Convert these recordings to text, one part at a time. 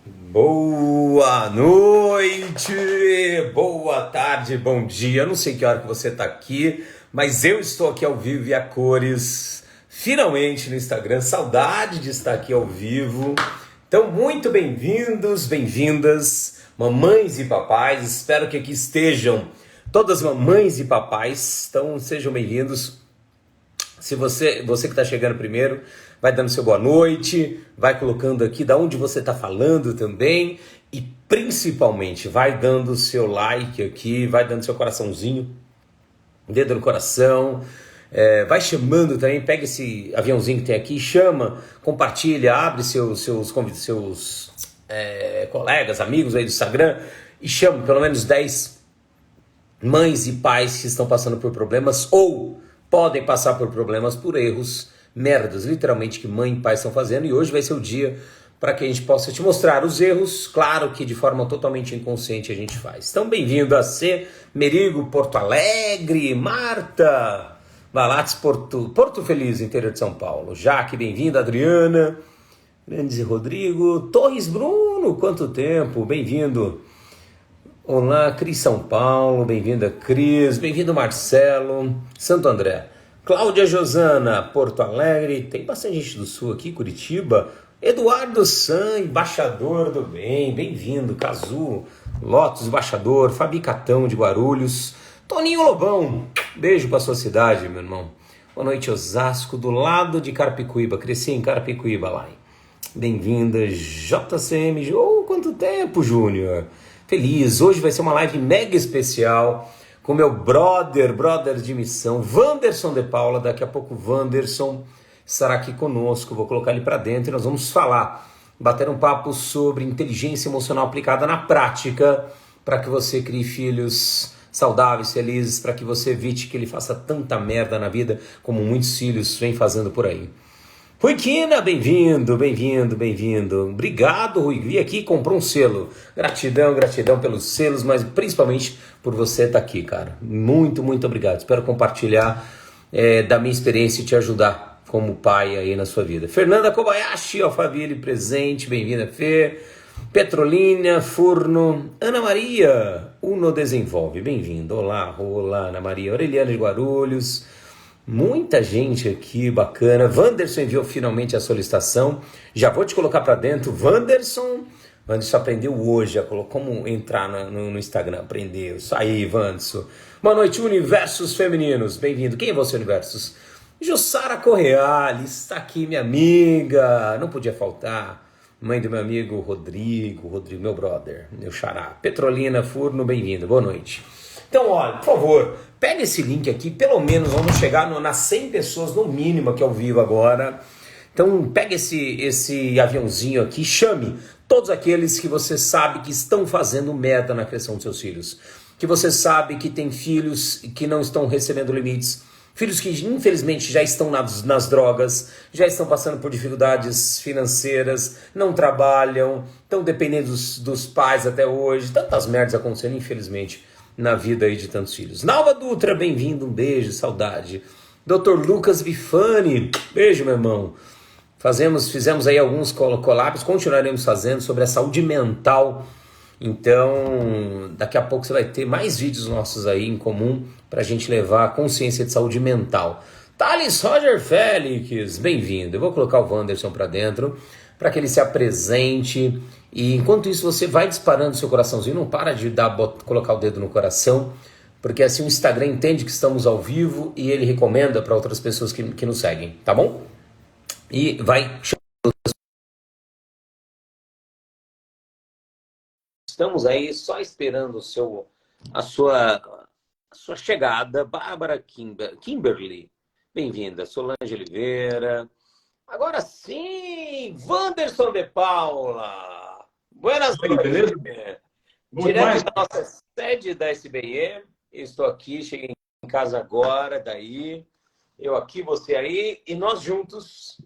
Boa noite, boa tarde, bom dia. Eu não sei que hora que você está aqui, mas eu estou aqui ao vivo e a cores, finalmente no Instagram. Saudade de estar aqui ao vivo. Então, muito bem-vindos, bem-vindas, mamães e papais. Espero que aqui estejam todas mamães e papais. Então, sejam bem-vindos. Se você que está chegando primeiro, vai dando seu boa noite, vai colocando aqui da onde você está falando também e principalmente vai dando seu like aqui, vai dando seu coraçãozinho, dedo no coração, vai chamando também, pega esse aviãozinho que tem aqui, chama, compartilha, abre seus colegas, amigos aí do Instagram e chama pelo menos 10 mães e pais que estão passando por problemas ou podem passar por problemas, por erros, merdas, literalmente, que mãe e pai estão fazendo. E hoje vai ser o dia para que a gente possa te mostrar os erros, claro que de forma totalmente inconsciente a gente faz. Então, bem-vindo a C, Merigo, Porto Alegre, Marta, Balates, Porto Feliz, interior de São Paulo. Jaque, bem-vinda, Adriana, Grandes Rodrigo, Torres Bruno, quanto tempo, bem-vindo. Olá, Cris São Paulo, bem-vinda Cris, bem-vindo Marcelo, Santo André, Cláudia Josana, Porto Alegre, tem bastante gente do Sul aqui, Curitiba, Eduardo San, embaixador do bem, bem-vindo, Cazu, Lotus, embaixador, Fabi Catão de Guarulhos, Toninho Lobão, beijo pra sua cidade, meu irmão, boa noite Osasco, do lado de Carapicuíba, cresci em Carapicuíba lá, bem-vinda JCM, quanto tempo, Júnior. Feliz, hoje vai ser uma live mega especial com meu brother de missão, Wanderson de Paula. Daqui a pouco o Wanderson estará aqui conosco, vou colocar ele para dentro e nós vamos bater um papo sobre inteligência emocional aplicada na prática para que você crie filhos saudáveis, felizes, para que você evite que ele faça tanta merda na vida como muitos filhos vêm fazendo por aí. Rui Quina, bem-vindo. Obrigado, Rui. Vi aqui e comprou um selo. Gratidão pelos selos, mas principalmente por você estar aqui, cara. Muito obrigado. Espero compartilhar da minha experiência e te ajudar como pai aí na sua vida. Fernanda Kobayashi, Alphaville, presente. Bem-vinda, Fê. Petrolina, Furno. Ana Maria, Uno Desenvolve. Bem-vindo. Olá, Ana Maria. Aureliana de Guarulhos. Muita gente aqui, bacana. Wanderson enviou finalmente a solicitação. Já vou te colocar para dentro. Wanderson aprendeu hoje como entrar no Instagram. Aprendeu. Isso aí, Wanderson. Boa noite, Universos Femininos. Bem-vindo. Quem é você, Universos? Jussara Correal está aqui, minha amiga. Não podia faltar. Mãe do meu amigo Rodrigo, meu brother, meu xará. Petrolina, Furno, bem-vindo. Boa noite. Então, olha, por favor, pega esse link aqui, pelo menos vamos chegar nas 100 pessoas no mínimo aqui ao vivo agora. Então, pega esse aviãozinho aqui, chame todos aqueles que você sabe que estão fazendo merda na criação dos seus filhos. Que você sabe que tem filhos que não estão recebendo limites. Filhos que infelizmente já estão nas drogas, já estão passando por dificuldades financeiras, não trabalham, estão dependendo dos pais até hoje. Tantas merdas acontecendo, infelizmente, na vida aí de tantos filhos. Nalva Dutra, bem-vindo, um beijo, saudade. Dr. Lucas Bifani, beijo, meu irmão. Fizemos aí alguns collabs, continuaremos fazendo sobre a saúde mental. Então, daqui a pouco você vai ter mais vídeos nossos aí em comum para a gente levar a consciência de saúde mental. Thales Roger Félix, bem-vindo. Eu vou colocar o Wanderson para dentro para que ele se apresente. E enquanto isso você vai disparando seu coraçãozinho, não para de colocar o dedo no coração, porque assim o Instagram entende que estamos ao vivo e ele recomenda para outras pessoas que nos seguem, tá bom? E vai... Estamos aí só esperando a sua chegada. Bárbara Kimberly, bem-vinda. Solange Oliveira. Agora sim, Wanderson de Paula. Buenas noites. Direto da nossa sede da SBE. Estou aqui, cheguei em casa agora, daí. Eu aqui, você aí. E nós juntos,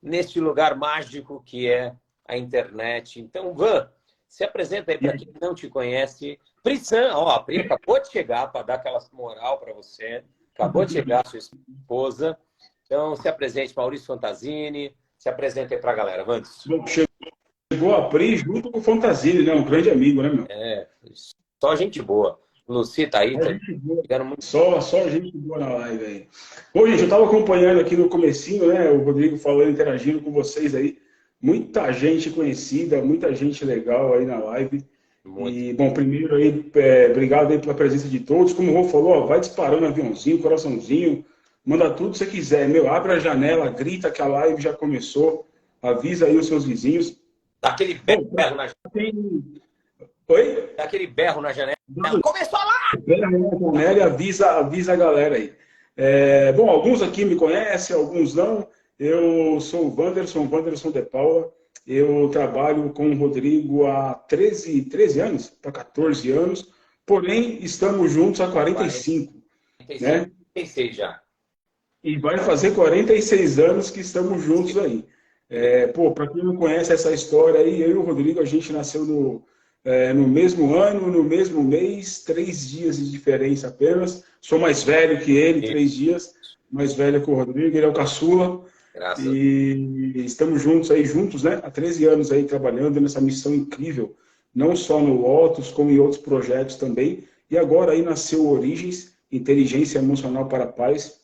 neste lugar mágico que é a internet. Então, Van, se apresenta aí para quem não te conhece. Prissan, a Pri acabou de chegar para dar aquela moral para você. Acabou de chegar a sua esposa. Então, se apresente, Maurício Fantasini. Se apresenta aí para a galera, Vandes. Bom, chegou levou a Pri junto com o Fantasini, né? Um grande amigo, né, meu? É, só gente boa. Lucy tá aí, Só tá gente boa. ligando muito. Só gente boa na live aí. Ô, gente, eu tava acompanhando aqui no comecinho, né? O Rodrigo falando, interagindo com vocês aí. Muita gente conhecida, muita gente legal aí na live. Muito. E, bom, primeiro aí, obrigado aí pela presença de todos. Como o Rô falou, ó, vai disparando aviãozinho, coraçãozinho, manda tudo que você quiser. Meu, abre a janela, grita que a live já começou, avisa aí os seus vizinhos. Dá aquele Bom, berro na, oi? dá aquele berro na janela. Começou lá! Pera aí, Antonelli, avisa a galera aí. Bom, alguns aqui me conhecem, alguns não. Eu sou o Wanderson de Paula. Eu trabalho com o Rodrigo há 13 anos, para 14 anos. Porém, estamos juntos há 45, 45, né? 46 já. E vai fazer 46 anos que estamos juntos aí. Pô, para quem não conhece essa história aí, eu e o Rodrigo, a gente nasceu no mesmo ano, no mesmo mês, 3 dias de diferença apenas. Sou mais velho que ele, 3 dias, mais velho que o Rodrigo, ele é o caçula. Graças a Deus. E estamos juntos, né? Há 13 anos aí trabalhando nessa missão incrível, não só no Lotus, como em outros projetos também. E agora aí nasceu Origens, Inteligência Emocional para a Paz,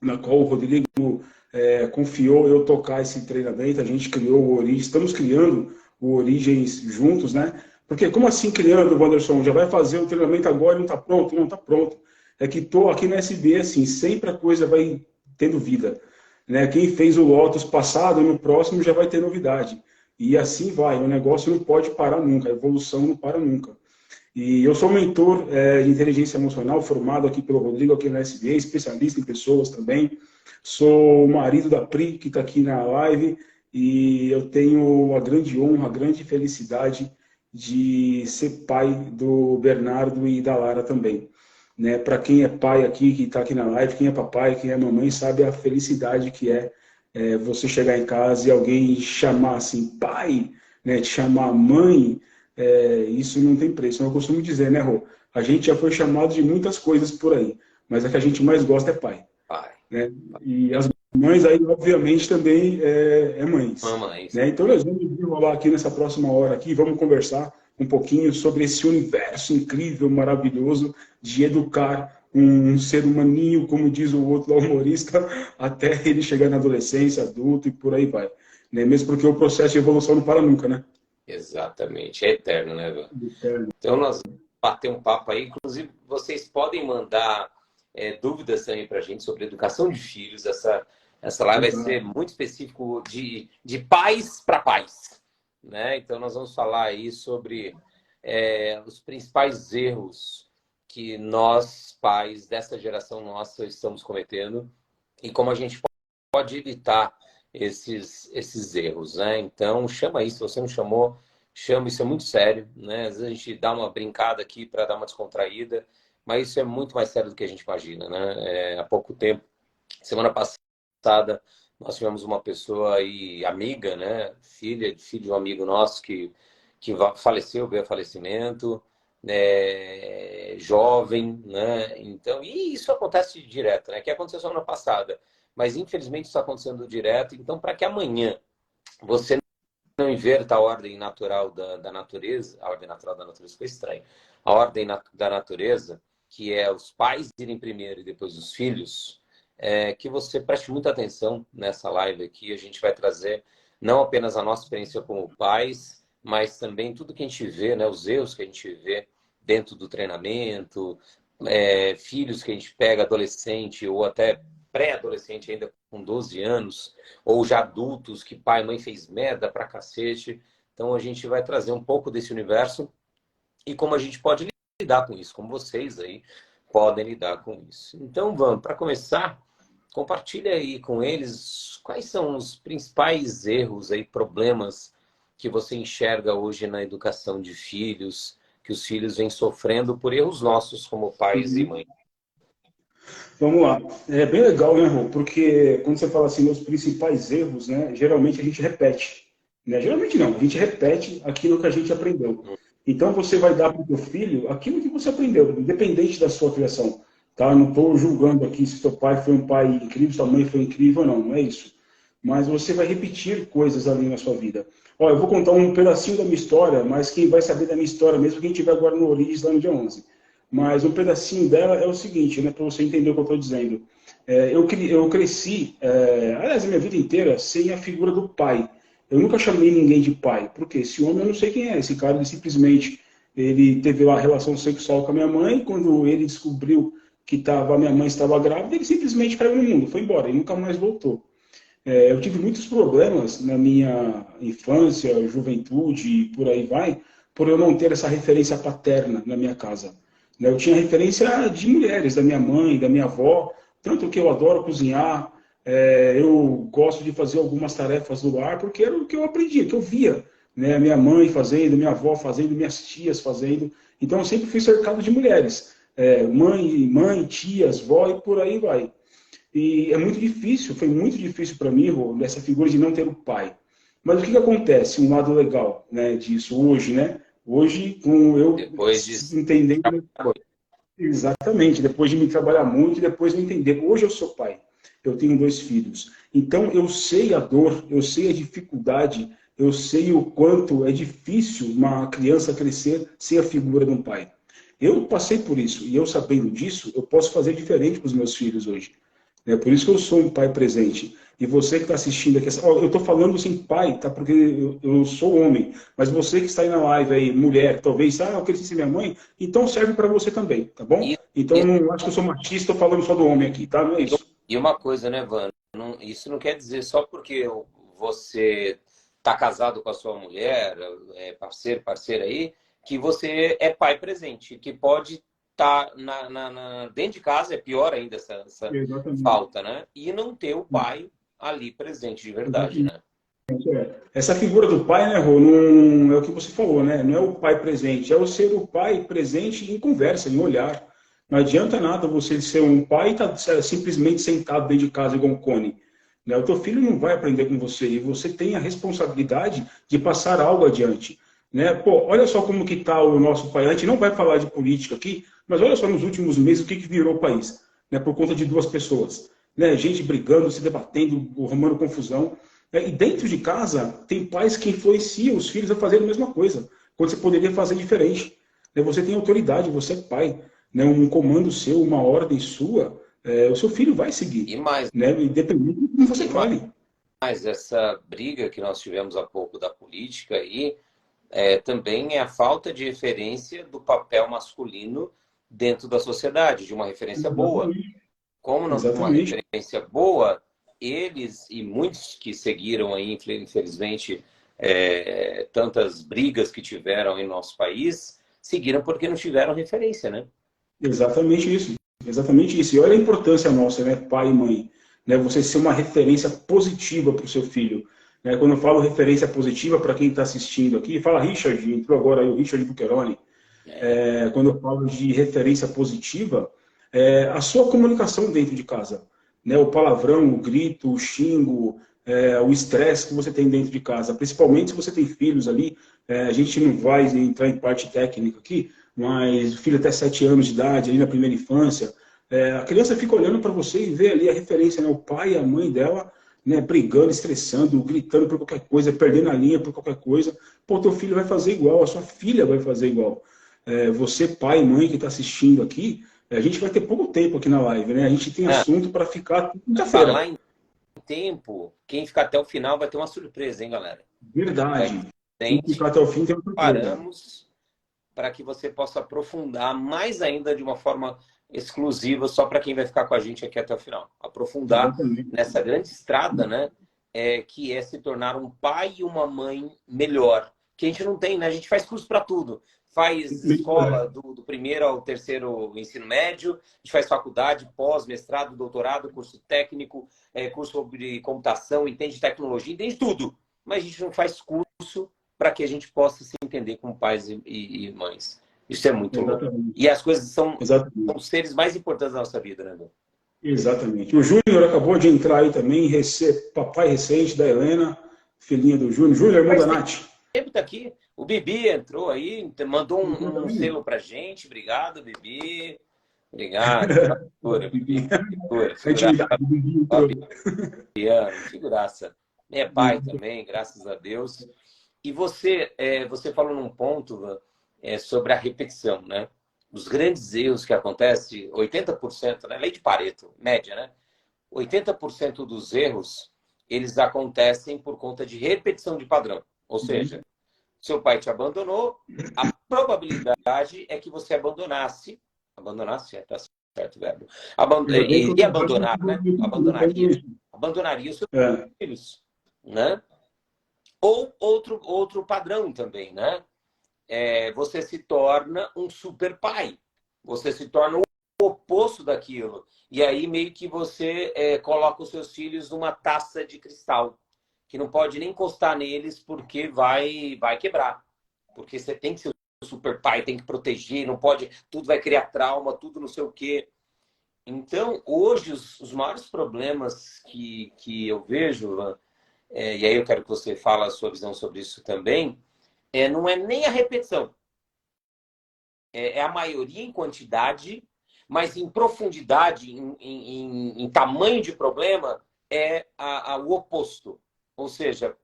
na qual o Rodrigo confiou eu tocar esse treinamento. A gente criou o Origens, estamos criando o Origens juntos, né? Porque como assim criando, Wanderson? Já vai fazer o treinamento agora e não está pronto? Não está pronto. É que estou aqui na SB, assim, sempre a coisa vai tendo vida, né? Quem fez o Lotus passado, no próximo já vai ter novidade. E assim vai, o negócio não pode parar nunca, a evolução não para nunca. E eu sou mentor de inteligência emocional, formado aqui pelo Rodrigo, aqui na SBA, especialista em pessoas também. Sou o marido da Pri, que está aqui na live, e eu tenho a grande honra, a grande felicidade de ser pai do Bernardo e da Lara também. Né? Para quem é pai aqui, que está aqui na live, quem é papai, quem é mamãe, sabe a felicidade que você chegar em casa e alguém chamar assim, pai, né? Te chamar mãe, isso não tem preço. Eu costumo dizer, né, Rô? A gente já foi chamado de muitas coisas por aí, mas a que a gente mais gosta é pai. Pai. Né? E as mães aí, obviamente, também mães. Mamães. Né? Então, nós vamos enrolar aqui nessa próxima hora aqui, vamos conversar um pouquinho sobre esse universo incrível, maravilhoso de educar um ser humaninho, como diz o outro humorista, até ele chegar na adolescência, adulto e por aí vai. Né? Mesmo porque o processo de evolução não para nunca, né? Exatamente. É eterno, né, velho? Eterno. Então, nós vamos bater um papo aí. Inclusive, vocês podem mandar dúvidas também para a gente sobre educação de filhos. Essa live vai ser muito específico de pais para pais, né? Então, nós vamos falar aí sobre os principais erros que nós, pais dessa geração nossa, estamos cometendo e como a gente pode evitar esses erros, né? Então, chama aí. Se você não chamou, chama. Isso é muito sério, né? Às vezes a gente dá uma brincada aqui para dar uma descontraída, mas isso é muito mais sério do que a gente imagina, né? Há pouco tempo, semana passada, nós tivemos uma pessoa aí, amiga, né? Filho de um amigo nosso que faleceu, veio a falecimento, jovem, né? Então, e isso acontece direto, né? Que aconteceu semana passada, mas infelizmente isso está acontecendo direto. Então, para que amanhã você não inverta a ordem natural da natureza, a ordem natural da natureza foi estranha, a ordem da natureza, que é os pais irem primeiro e depois os filhos, que você preste muita atenção nessa live aqui. A gente vai trazer não apenas a nossa experiência como pais, mas também tudo que a gente vê, né, os erros que a gente vê dentro do treinamento, filhos que a gente pega adolescente ou até pré-adolescente ainda com 12 anos, ou já adultos que pai e mãe fez merda pra cacete. Então a gente vai trazer um pouco desse universo e como a gente pode lidar com isso, como vocês aí podem lidar com isso. Então vamos, para começar, compartilha aí com eles quais são os principais erros aí, problemas que você enxerga hoje na educação de filhos, que os filhos vêm sofrendo por erros nossos como pais e mães. Vamos lá. É bem legal, né, Rô? Porque quando você fala assim, os principais erros, né, geralmente a gente repete. Né? Geralmente não, a gente repete aquilo que a gente aprendeu. Então você vai dar para o teu filho aquilo que você aprendeu, independente da sua criação. Tá? Não estou julgando aqui se seu pai foi um pai incrível, sua mãe foi incrível, não é isso. Mas você vai repetir coisas ali na sua vida. Ó, eu vou contar um pedacinho da minha história, mas quem vai saber da minha história mesmo, quem estiver agora no Origens, lá no dia 11. Mas um pedacinho dela é o seguinte, né, para você entender o que eu estou dizendo. Eu cresci, aliás, a minha vida inteira, sem a figura do pai. Eu nunca chamei ninguém de pai, porque esse homem eu não sei quem é. Esse cara, ele simplesmente ele teve uma relação sexual com a minha mãe. Quando ele descobriu que a minha mãe estava grávida, ele simplesmente caiu no mundo, foi embora, e nunca mais voltou. Eu tive muitos problemas na minha infância, juventude e por aí vai, por eu não ter essa referência paterna na minha casa. Né? Eu tinha referência de mulheres, da minha mãe, da minha avó, tanto que eu adoro cozinhar, eu gosto de fazer algumas tarefas do lar, porque era o que eu aprendi, que eu via, né? Minha mãe fazendo, minha avó fazendo, minhas tias fazendo. Então eu sempre fui cercado de mulheres, mãe, tias, vó e por aí vai. E é muito difícil, foi muito difícil para mim, Rô, nessa figura de não ter o pai. Mas o que acontece? Um lado legal, né, disso hoje, né? Hoje, com eu Depois de... entendendo exatamente, depois de me trabalhar muito, depois de entender. Hoje eu sou pai, eu tenho 2 filhos. Então eu sei a dor, eu sei a dificuldade, eu sei o quanto é difícil uma criança crescer sem a figura de um pai. Eu passei por isso, e eu sabendo disso, eu posso fazer diferente com os meus filhos hoje. É por isso que eu sou um pai presente. E você que está assistindo aqui, eu estou falando assim, pai, tá? Porque eu sou homem. Mas você que está aí na live aí, mulher, talvez, eu cresci sem minha mãe, então serve para você também, tá bom? E, Então não acho que eu sou machista, estou falando só do homem aqui, tá? Não é isso. e uma coisa, né, Van? Isso não quer dizer só porque você está casado com a sua mulher, parceira aí, que você é pai presente, que pode estar dentro de casa, é pior ainda essa Exatamente. falta, né? E não ter o pai ali presente de verdade, Exatamente. né? Essa figura do pai, né, Rô, não é o que você falou, né? Não é o pai presente, é o ser o pai presente em conversa, em olhar. Não adianta nada você ser um pai e estar simplesmente sentado dentro de casa igual um cone. Né? O teu filho não vai aprender com você e você tem a responsabilidade de passar algo adiante. Né? Pô, olha só como que está o nosso país. A gente não vai falar de política aqui, mas olha só nos últimos meses o que virou o país, né? Por conta de 2 pessoas. Né? Gente brigando, se debatendo, arrumando confusão. E dentro de casa, tem pais que influenciam os filhos a fazer a mesma coisa, quando você poderia fazer diferente. Né? Você tem autoridade, você é pai. Né? Um comando seu, uma ordem sua, o seu filho vai E seguir. mais, Né? Independente do que você e mais fale. essa briga que nós tivemos há pouco da política aí, também é a falta de referência do papel masculino dentro da sociedade, de uma referência boa. Exatamente. Como não tem uma Exatamente. referência boa, eles e muitos que seguiram aí, infelizmente, tantas brigas que tiveram em nosso país, seguiram porque não tiveram referência, né? Exatamente isso. Exatamente isso. E olha a importância nossa, né, pai e mãe. Né, você ser uma referência positiva para o seu filho. Né, quando eu falo referência positiva para quem está assistindo aqui, fala Richard, entrou agora aí o Richard Bucheroni. Quando eu falo de referência positiva, a sua comunicação dentro de casa. Né, o palavrão, o grito, o xingo, o estresse que você tem dentro de casa. Principalmente se você tem filhos ali. A gente não vai entrar em parte técnica aqui, mas o filho até 7 anos de idade, ali na primeira infância, a criança fica olhando para você e vê ali a referência, né, o pai e a mãe dela, né, brigando, estressando, gritando por qualquer coisa, perdendo a linha por qualquer coisa. Pô, teu filho vai fazer igual, a sua filha vai fazer igual. Você, pai, mãe que está assistindo aqui, a gente vai ter pouco tempo aqui na live, né? A gente tem Ah, assunto para ficar falar quinta-feira. em tempo, quem ficar até o final vai ter uma surpresa, hein, galera? Vai Verdade. Quem gente, ficar até o fim tem uma surpresa. paramos para que você possa aprofundar mais ainda de uma forma exclusiva, só para quem vai ficar com a gente aqui até o final. Aprofundar Exatamente. nessa grande estrada, né? Que é se tornar um pai e uma mãe melhor. Que a gente não tem, né? A gente faz curso para tudo. Faz escola do primeiro ao terceiro ensino médio, a gente faz faculdade, pós, mestrado, doutorado, curso técnico, curso sobre computação, entende tecnologia, entende tudo. Mas a gente não faz curso para que a gente possa se entender como pais e mães. Isso é muito louco. Exatamente. E as coisas são Exatamente. os seres mais importantes da nossa vida, né, Edu? Exatamente. O Júnior acabou de entrar aí também, papai recente da Helena, filhinha do Júnior. Júnior, irmão Faz da Nath. tempo tá aqui. O Bibi entrou aí, mandou um selo pra gente. Obrigado, Bibi. Obrigado. Figura, Bibi. Figura, A intimidade figuraça. do Bibi Ó, entrou. Bibiano, figuraça. É pai também, graças a Deus. E você falou num ponto sobre a repetição, né? Os grandes erros que acontecem, 80%, né? Lei de Pareto, média, né? 80% dos erros, eles acontecem por conta de repetição de padrão. Ou seja, seu pai te abandonou, a probabilidade é que você abandonasse, tá certo o verbo, Ainda bem que eu iria trabalho abandonar, né? com isso. Abandonaria os seus É, filhos, né? Ou outro padrão também, né? Você se torna um super pai. Você se torna o oposto daquilo. E aí meio que você coloca os seus filhos numa taça de cristal, que não pode nem encostar neles porque vai quebrar. Porque você tem que ser o super pai, tem que proteger, não pode, tudo vai criar trauma, tudo não sei o quê. Então, hoje, os maiores problemas que eu vejo, e aí eu quero que você fale a sua visão sobre isso também, não é nem a repetição, é a maioria em quantidade, mas em profundidade, em tamanho de problema, o oposto. Ou seja,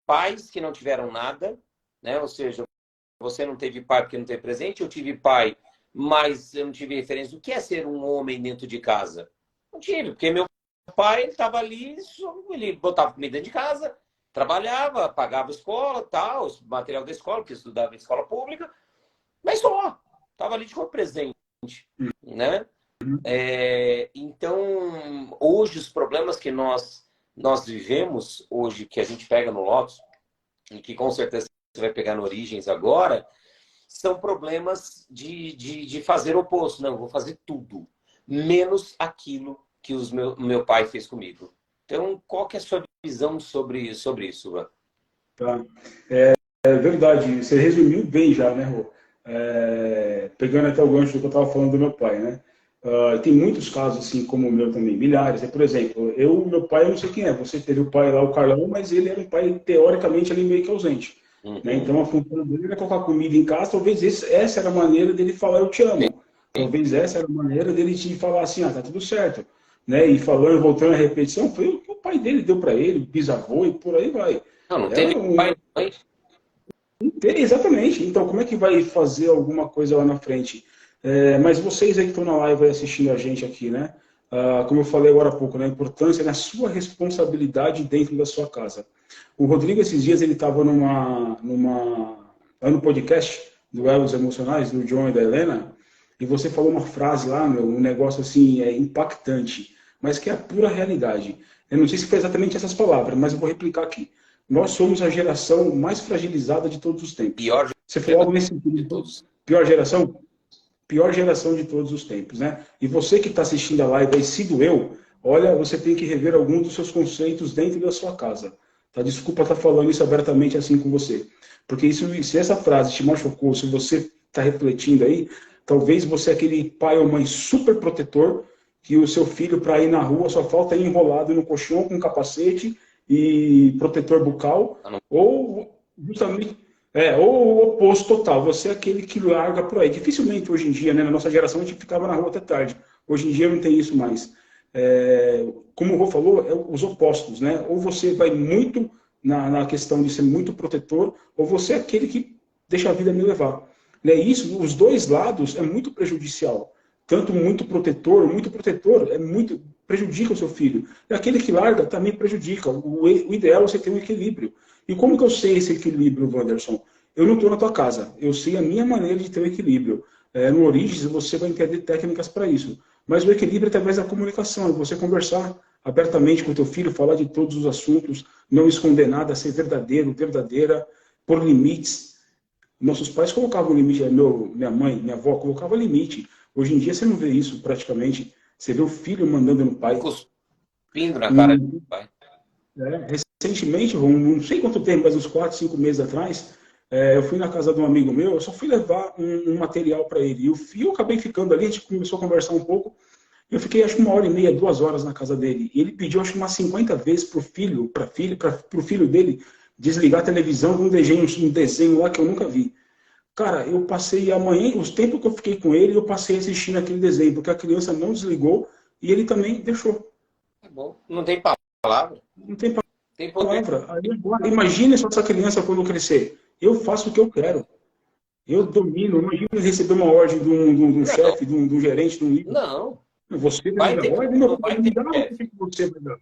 pais que não tiveram nada, né? Ou seja, você não teve pai porque não teve presente, eu tive pai, mas eu não tive referência do que é ser um homem dentro de casa. Não tive, porque meu pai estava ali, ele botava comida dentro de casa, trabalhava, pagava a escola, tal, o material da escola, porque estudava em escola pública, mas só, estava ali de corpo presente, né? Então, hoje, os problemas que nós vivemos, hoje, que a gente pega no Lotus, e que com certeza você vai pegar no Origens agora, são problemas de fazer o oposto. Não, eu vou fazer tudo, menos aquilo que meu pai fez comigo. Então, qual que é a sua visão sobre isso, Van? tá. É verdade, você resumiu bem já, né, Rô? Pegando até o gancho do que eu estava falando do meu pai, né? Tem muitos casos, assim, como o meu também, milhares. Por exemplo, meu pai, eu não sei quem é. Você teve o pai lá, o Carlão, mas ele era um pai, teoricamente, ali meio que ausente. Né? Uhum. Então, a função dele era colocar comida em casa. Talvez essa era a maneira dele falar eu te amo. Talvez essa era a maneira dele te falar assim, tá tudo certo. Né? E falando, voltando à repetição, foi o que o pai dele deu para ele, bisavô e por aí vai. Não Era teve pai, mãe. Exatamente. Então, como é que vai fazer alguma coisa lá na frente? Mas vocês aí que estão na live assistindo a gente aqui, né? Como eu falei agora há pouco, né? A importância da sua responsabilidade dentro da sua casa. O Rodrigo, esses dias, ele estava lá no podcast do Elos Emocionais, do John e da Helena, e você falou uma frase lá, meu, um negócio assim, impactante, mas que é a pura realidade. Eu não sei se foi exatamente essas palavras, mas eu vou replicar aqui. Nós somos a geração mais fragilizada de todos os tempos. Pior Você falou algo geração nesse de sentido. todos. Pior geração? Pior geração de todos os tempos, né? E você que está assistindo a live aí, se doeu, olha, você tem que rever alguns dos seus conceitos dentro da sua casa. Tá? Desculpa estar falando isso abertamente assim com você. Porque isso, se essa frase te machucou, se você está refletindo aí, talvez você é aquele pai ou mãe super protetor que o seu filho, para ir na rua, só falta ir enrolado no colchão com capacete e protetor bucal, ou justamente ou o oposto total, você é aquele que larga por aí. Dificilmente hoje em dia, né, na nossa geração, a gente ficava na rua até tarde. Hoje em dia não tem isso mais. Como o Rô falou, os opostos, né? Ou você vai muito na questão de ser muito protetor, ou você é aquele que deixa a vida me levar. Né? Isso, os dois lados, é muito prejudicial. Tanto muito protetor é muito prejudica o seu filho. E aquele que larga também prejudica. O ideal é você ter um equilíbrio. E como que eu sei esse equilíbrio, Wanderson? Eu não estou na tua casa. Eu sei a minha maneira de ter o equilíbrio. No Origens, você vai entender técnicas para isso. Mas o equilíbrio é através da comunicação. É você conversar abertamente com o teu filho, falar de todos os assuntos, não esconder nada, ser verdadeiro, verdadeira, por limites. Nossos pais colocavam limite, minha mãe, minha avó colocava limite. Hoje em dia você não vê isso praticamente. Você vê o filho mandando no pai. Cuspindo na cara do pai. Recentemente, não sei quanto tempo, mas uns 4, 5 meses atrás, eu fui na casa de um amigo meu, eu só fui levar um material para ele. E eu acabei ficando ali, a gente começou a conversar um pouco. Eu fiquei acho que 1h30, 2 horas na casa dele. E ele pediu acho que umas 50 vezes para o filho dele desligar a televisão com um desenho lá que eu nunca vi. Cara, eu passei amanhã, os tempos que eu fiquei com ele, eu passei assistindo aquele desenho, porque a criança não desligou e ele também deixou. É bom. Não tem palavra. Não tem Tem poder. palavra. Aí agora, imagine só essa criança quando crescer. Eu faço o que eu quero. Eu domino. Imagina receber uma ordem de um Não, chefe, de um gerente, de um líder. não. Você vai me Vai dar ter, ordem? não Meu pai vai não me ter dá, por chefe. que você vai dar?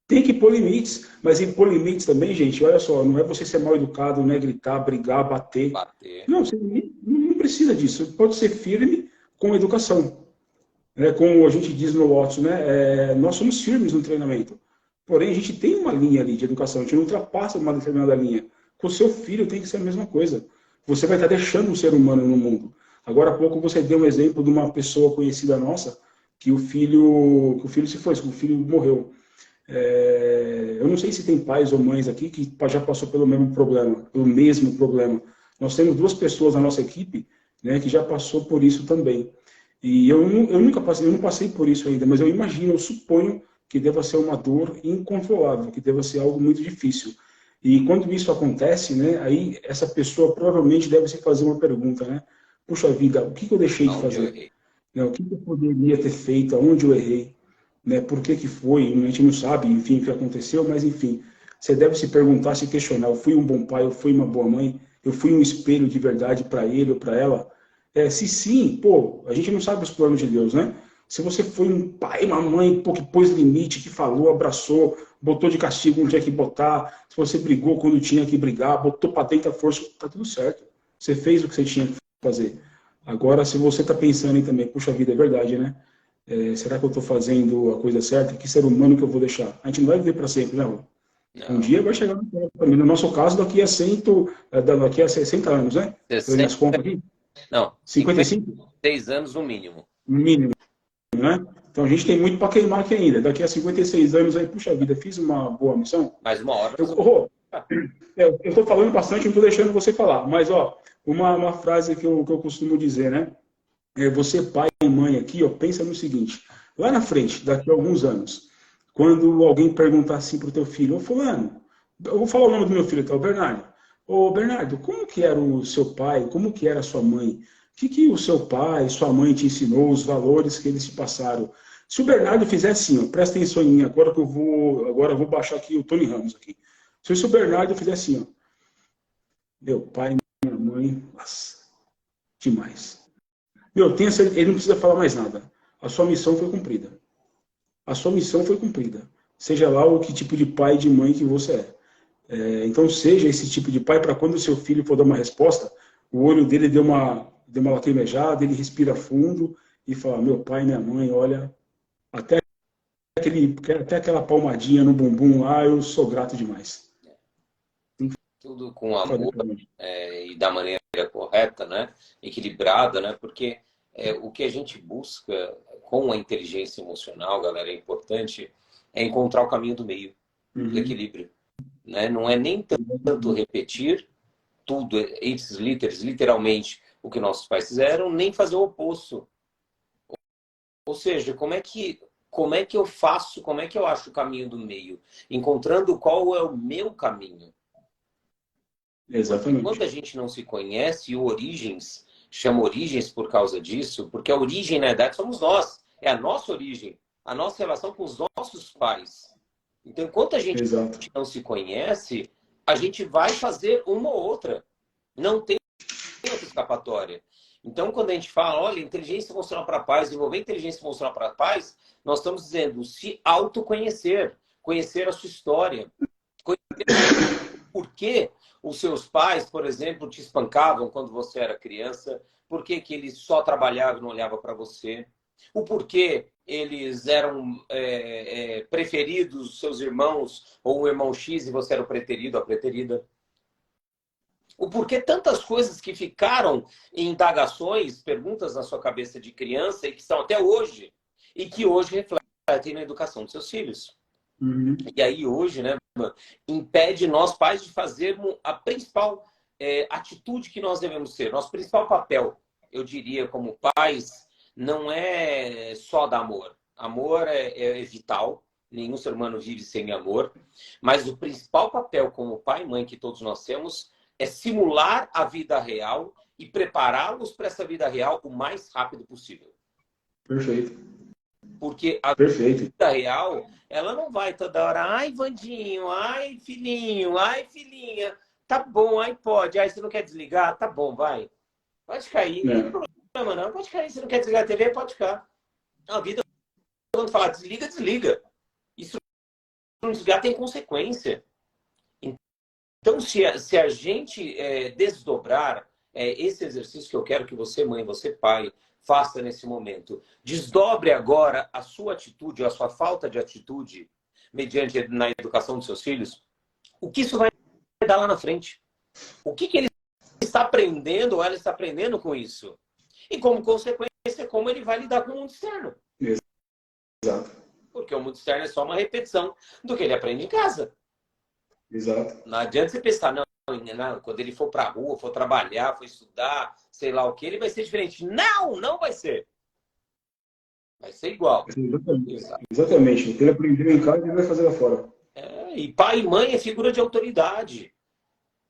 Tem que pôr limites, mas em pôr limites também, gente, olha só, não é você ser mal educado, não é gritar, brigar, bater. Bater. Não, você não precisa disso. Pode ser firme com educação. Como a gente diz no Watson, né? Nós somos firmes no treinamento. Porém, a gente tem uma linha ali de educação, a gente não ultrapassa uma determinada linha. Com o seu filho tem que ser a mesma coisa. Você vai estar deixando um ser humano no mundo. Agora há pouco você deu um exemplo de uma pessoa conhecida nossa que o filho se foi, que o filho morreu. Eu não sei se tem pais ou mães aqui que já passou pelo mesmo problema, pelo mesmo problema. Nós temos duas pessoas na nossa equipe, né, que já passou por isso também. E eu nunca passei, eu não passei por isso ainda, mas eu imagino, eu suponho que deva ser uma dor incontrolável, que deva ser algo muito difícil. E quando isso acontece, né, aí essa pessoa provavelmente deve se fazer uma pergunta, né? Puxa vida, o que eu deixei de Onde eu fazer? errei? Né, o que eu poderia ter feito? Aonde eu errei? Né, por que que foi? A gente não sabe, enfim, o que aconteceu, mas enfim, você deve se perguntar, se questionar, eu fui um bom pai, eu fui uma boa mãe, eu fui um espelho de verdade para ele ou para ela? Se sim, pô, a gente não sabe os planos de Deus, né? Se você foi um pai, uma mãe, pô, que pôs limite, que falou, abraçou, botou de castigo onde tinha que botar, se você brigou quando tinha que brigar, botou para dentro a força, tá tudo certo. Você fez o que você tinha que fazer. Agora, se você está pensando em também, puxa vida, é verdade, né? Será que eu estou fazendo a coisa certa? Que ser humano que eu vou deixar? A gente não vai viver para sempre, né, Rô? Um Não. dia vai chegar no tempo também. No nosso caso, daqui a 60 anos, né? Fazendo 60, minhas contas aqui. não, 55? 56 anos no mínimo. No mínimo, né? Então a gente tem muito para queimar aqui ainda. Daqui a 56 anos aí, puxa vida, fiz uma boa missão. Mas uma hora nós vamos. Rô, eu estou falando bastante, não estou deixando você falar. Mas, ó, uma frase que eu costumo dizer, né? Você, pai e mãe aqui, ó, pensa no seguinte: lá na frente, daqui a alguns anos, quando alguém perguntar assim para o teu filho, ô fulano, eu vou falar o nome do meu filho, tá, o Bernardo. Ô Bernardo, como que era o seu pai, como que era a sua mãe? O que o seu pai, sua mãe te ensinou, os valores que eles te passaram? Se o Bernardo fizer assim, ó, presta atenção em mim, agora eu vou baixar aqui o Tony Ramos aqui. Se o Bernardo fizer assim, ó, meu pai, minha mãe, nossa, demais. Meu, tenha certeza, ele não precisa falar mais nada. A sua missão foi cumprida. A sua missão foi cumprida. Seja lá o que tipo de pai e de mãe que você é. Então, seja esse tipo de pai para quando o seu filho for dar uma resposta, o olho dele deu uma lacrimejada, ele respira fundo e fala: meu pai, minha mãe, olha, até, até aquela palmadinha no bumbum lá, eu sou grato demais. Tudo com Falei amor pra mim. e da maneira correta, né? Equilibrada, né? Porque o que a gente busca com a inteligência emocional, galera, é importante, é encontrar o caminho do meio, do Uhum. equilíbrio, né? Não é nem tanto repetir tudo, esses literalmente, o que nossos pais fizeram, nem fazer o oposto. Ou seja, como é que eu faço, como é que eu acho o caminho do meio? Encontrando qual é o meu caminho. Porque quando Exatamente. a gente não se conhece, e o Origens chama Origens por causa disso, porque a origem, na verdade, somos nós. É a nossa origem, a nossa relação com os nossos pais. Então, enquanto a gente Exato. não se conhece, a gente vai fazer uma ou outra. Não tem outra escapatória. Então, quando a gente fala, olha, inteligência emocional para a paz, desenvolver inteligência emocional para a paz, nós estamos dizendo se autoconhecer, conhecer a sua história, conhecer por que os seus pais, por exemplo, te espancavam quando você era criança, por que que eles só trabalhavam e não olhavam para você, o porquê eles eram preferidos, seus irmãos, ou o irmão X e você era o preterido, a preterida. O porquê tantas coisas que ficaram em indagações, perguntas na sua cabeça de criança e que estão até hoje, e que hoje refletem na educação dos seus filhos. Uhum. E aí hoje, né, impede nós pais de fazermos a principal atitude que nós devemos ter. Nosso principal papel, eu diria, como pais, não é só dar amor. Amor é vital, nenhum ser humano vive sem amor, mas o principal papel como pai e mãe que todos nós temos é simular a vida real e prepará-los para essa vida real o mais rápido possível. Perfeito. Porque a Perfeito. vida real, ela não vai toda hora, ai, Vandinho, ai, filhinho, ai, filhinha, tá bom, ai, pode, ai, você não quer desligar? Tá bom, vai. Pode cair, não tem É, problema não, pode cair, você não quer desligar a TV? Pode ficar. A vida, quando falar desliga, desliga. Isso não desligar tem consequência. Então, se a gente desdobrar esse exercício que eu quero que você, mãe, você, pai, faça nesse momento, desdobre agora a sua atitude, ou a sua falta de atitude, mediante na educação dos seus filhos, o que isso vai dar lá na frente? O que ele está aprendendo ou ela está aprendendo com isso? E como consequência, como ele vai lidar com o mundo externo? exato. Porque o mundo externo é só uma repetição do que ele aprende em casa. Exato. Não adianta você pensar, não, quando ele for para a rua, for trabalhar, for estudar, sei lá o que, ele vai ser diferente. Não, não vai ser. Vai ser igual. Exatamente. Exato. Exatamente. O que ele aprendeu em casa, ele vai fazer lá fora. E pai e mãe é figura de autoridade.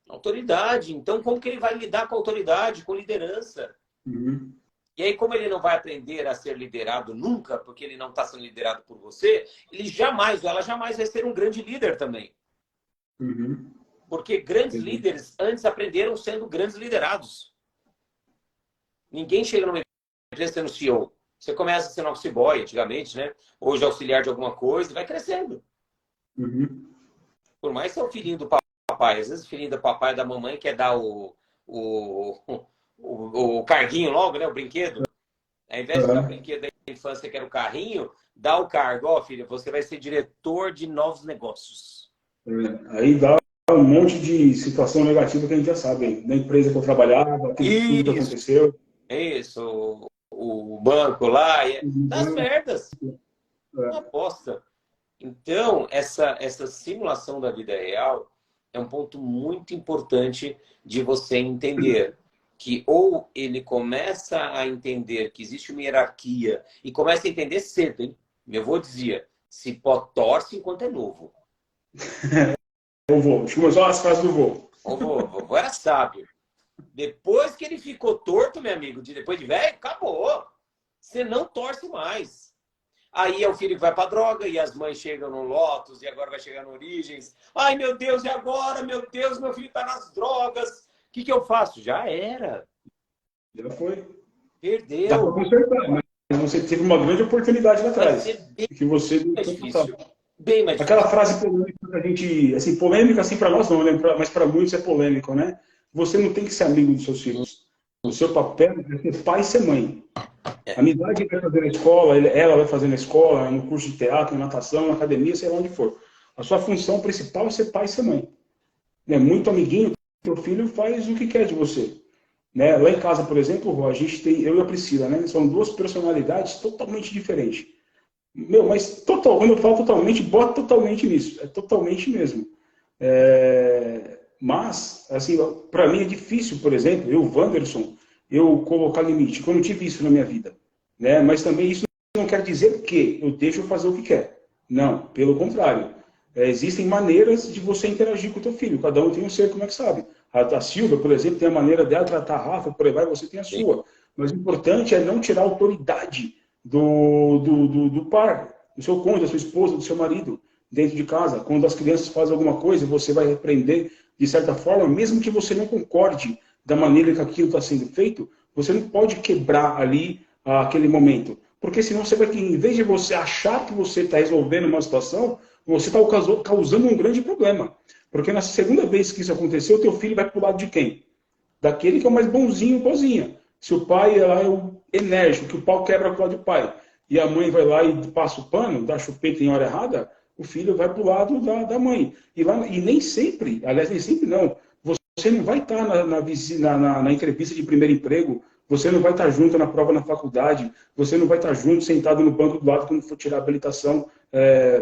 Autoridade. Então, como que ele vai lidar com autoridade, com liderança? Uhum. E aí, como ele não vai aprender a ser liderado nunca, porque ele não está sendo liderado por você, ele jamais, ou ela jamais vai ser um grande líder também. Uhum. Porque grandes Entendi. líderes antes aprenderam sendo grandes liderados. Ninguém chega numa empresa sendo CEO. Você começa sendo office boy, antigamente, né? Hoje auxiliar de alguma coisa, e vai crescendo. Uhum. Por mais que é o filhinho do papai. Às vezes o filhinho do papai e da mamãe quer dar o carguinho logo, né? O brinquedo. Ao invés de dar o Uhum. brinquedo da infância, que era o carrinho, dá o cargo. Ó, filho, você vai ser diretor de novos negócios. Aí dá um monte de situação negativa que a gente já sabe. Hein? Na empresa que eu trabalhava, tudo que Isso, aconteceu. isso. O banco lá. Das Uhum. merdas. Uma É. aposta. Então, essa simulação da vida real é um ponto muito importante de você entender que ou ele começa a entender que existe uma hierarquia e começa a entender cedo, hein? Meu avô dizia, cipó torce enquanto é novo. O vô. Deixa eu mostrar as frases do vô. O vovô era sábio. Depois que ele ficou torto, meu amigo, depois de velho, acabou. Você não torce mais. Aí é o filho que vai para droga e as mães chegam no Lotus e agora vai chegar no Origens. Ai, meu Deus, e agora? Meu Deus, meu filho está nas drogas. O que eu faço? Já era. Já foi. Dá para Perdeu. consertar, mas você teve uma grande oportunidade lá Vai atrás. ser bem Que você deu mais total. difícil. Bem mais Aquela difícil. frase polêmica que a gente, assim, polêmica assim para nós não, né? Mas para muitos é polêmico, né? Você não tem que ser amigo dos seus filhos. O seu papel é ser pai e ser mãe. A É. amizade ele vai fazer na escola, ela vai fazer na escola, no curso de teatro, na natação, na academia, sei lá onde for. A sua função principal é ser pai e ser mãe. É muito amiguinho, seu filho faz o que quer de você. Né? Lá em casa, por exemplo, a gente tem, eu e a Priscila, né? São duas personalidades totalmente diferentes. Meu, mas total, quando eu falo totalmente, bota totalmente nisso. É totalmente mesmo. Mas, assim, para mim é difícil, por exemplo, eu, Wanderson, eu colocar limite. Eu não tive isso na minha vida. Né? Mas também isso não quer dizer que eu deixo fazer o que quer. Não, pelo contrário. Existem maneiras de você interagir com o teu filho. Cada um tem um ser, como é que sabe. A Silvia, por exemplo, tem a maneira dela tratar a Rafa, por aí vai, você tem a sua. Mas o importante é não tirar a autoridade do par, do seu cônjuge, da sua esposa, do seu marido, dentro de casa. Quando as crianças fazem alguma coisa, você vai repreender de certa forma, mesmo que você não concorde da maneira que aquilo está sendo feito, você não pode quebrar ali aquele momento. Porque senão você vai, em vez de você achar que você está resolvendo uma situação, você está causando um grande problema. Porque na segunda vez que isso aconteceu, o teu filho vai para o lado de quem? Daquele que é o mais bonzinho, boazinha. Se o pai é lá é o enérgico, que o pau quebra com o lado do pai, e a mãe vai lá e passa o pano, dá chupeta em hora errada, o filho vai para o lado da mãe. E nem sempre, aliás, nem sempre não, você não vai estar na entrevista de primeiro emprego, você não vai estar junto na prova na faculdade, você não vai estar junto, sentado no banco do lado quando for tirar a habilitação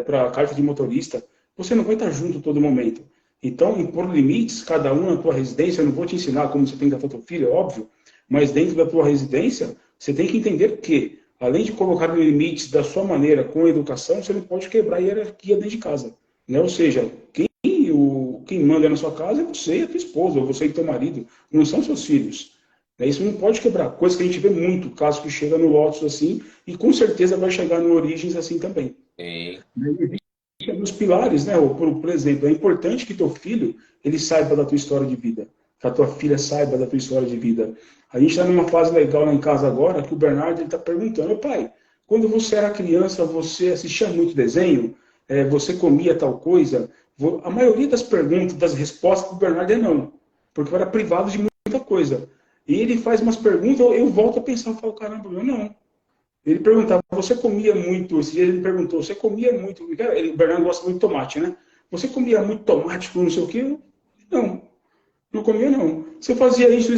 para a carta de motorista. Você não vai estar junto todo momento. Então, impor limites, cada um na tua residência, eu não vou te ensinar como você tem que tratar teu filho, é óbvio, mas dentro da tua residência, você tem que entender que, além de colocar limites da sua maneira com a educação, você não pode quebrar a hierarquia dentro de casa. Né? Ou seja, quem manda na sua casa é você e a tua esposa, ou você e teu marido, não são seus filhos. Isso não pode quebrar. Coisa que a gente vê muito, caso que chega no Lotus assim, e com certeza vai chegar no Origins assim também. Sim. Os pilares, né? Por exemplo, é importante que teu filho ele saiba da tua história de vida, que a tua filha saiba da tua história de vida. A gente está numa fase legal lá em casa agora que o Bernardo está perguntando, pai, quando você era criança, você assistia muito desenho? Você comia tal coisa? A maioria das perguntas, das respostas do Bernardo é não, porque eu era privado de muita coisa. E ele faz umas perguntas, eu volto a pensar, eu falo, caramba, eu não. Ele perguntava, você comia muito, esse dia ele me perguntou, você comia muito, o Bernardo gosta muito de tomate, né? Você comia muito tomate com não sei o quê? Não, não comia não. Você fazia isso?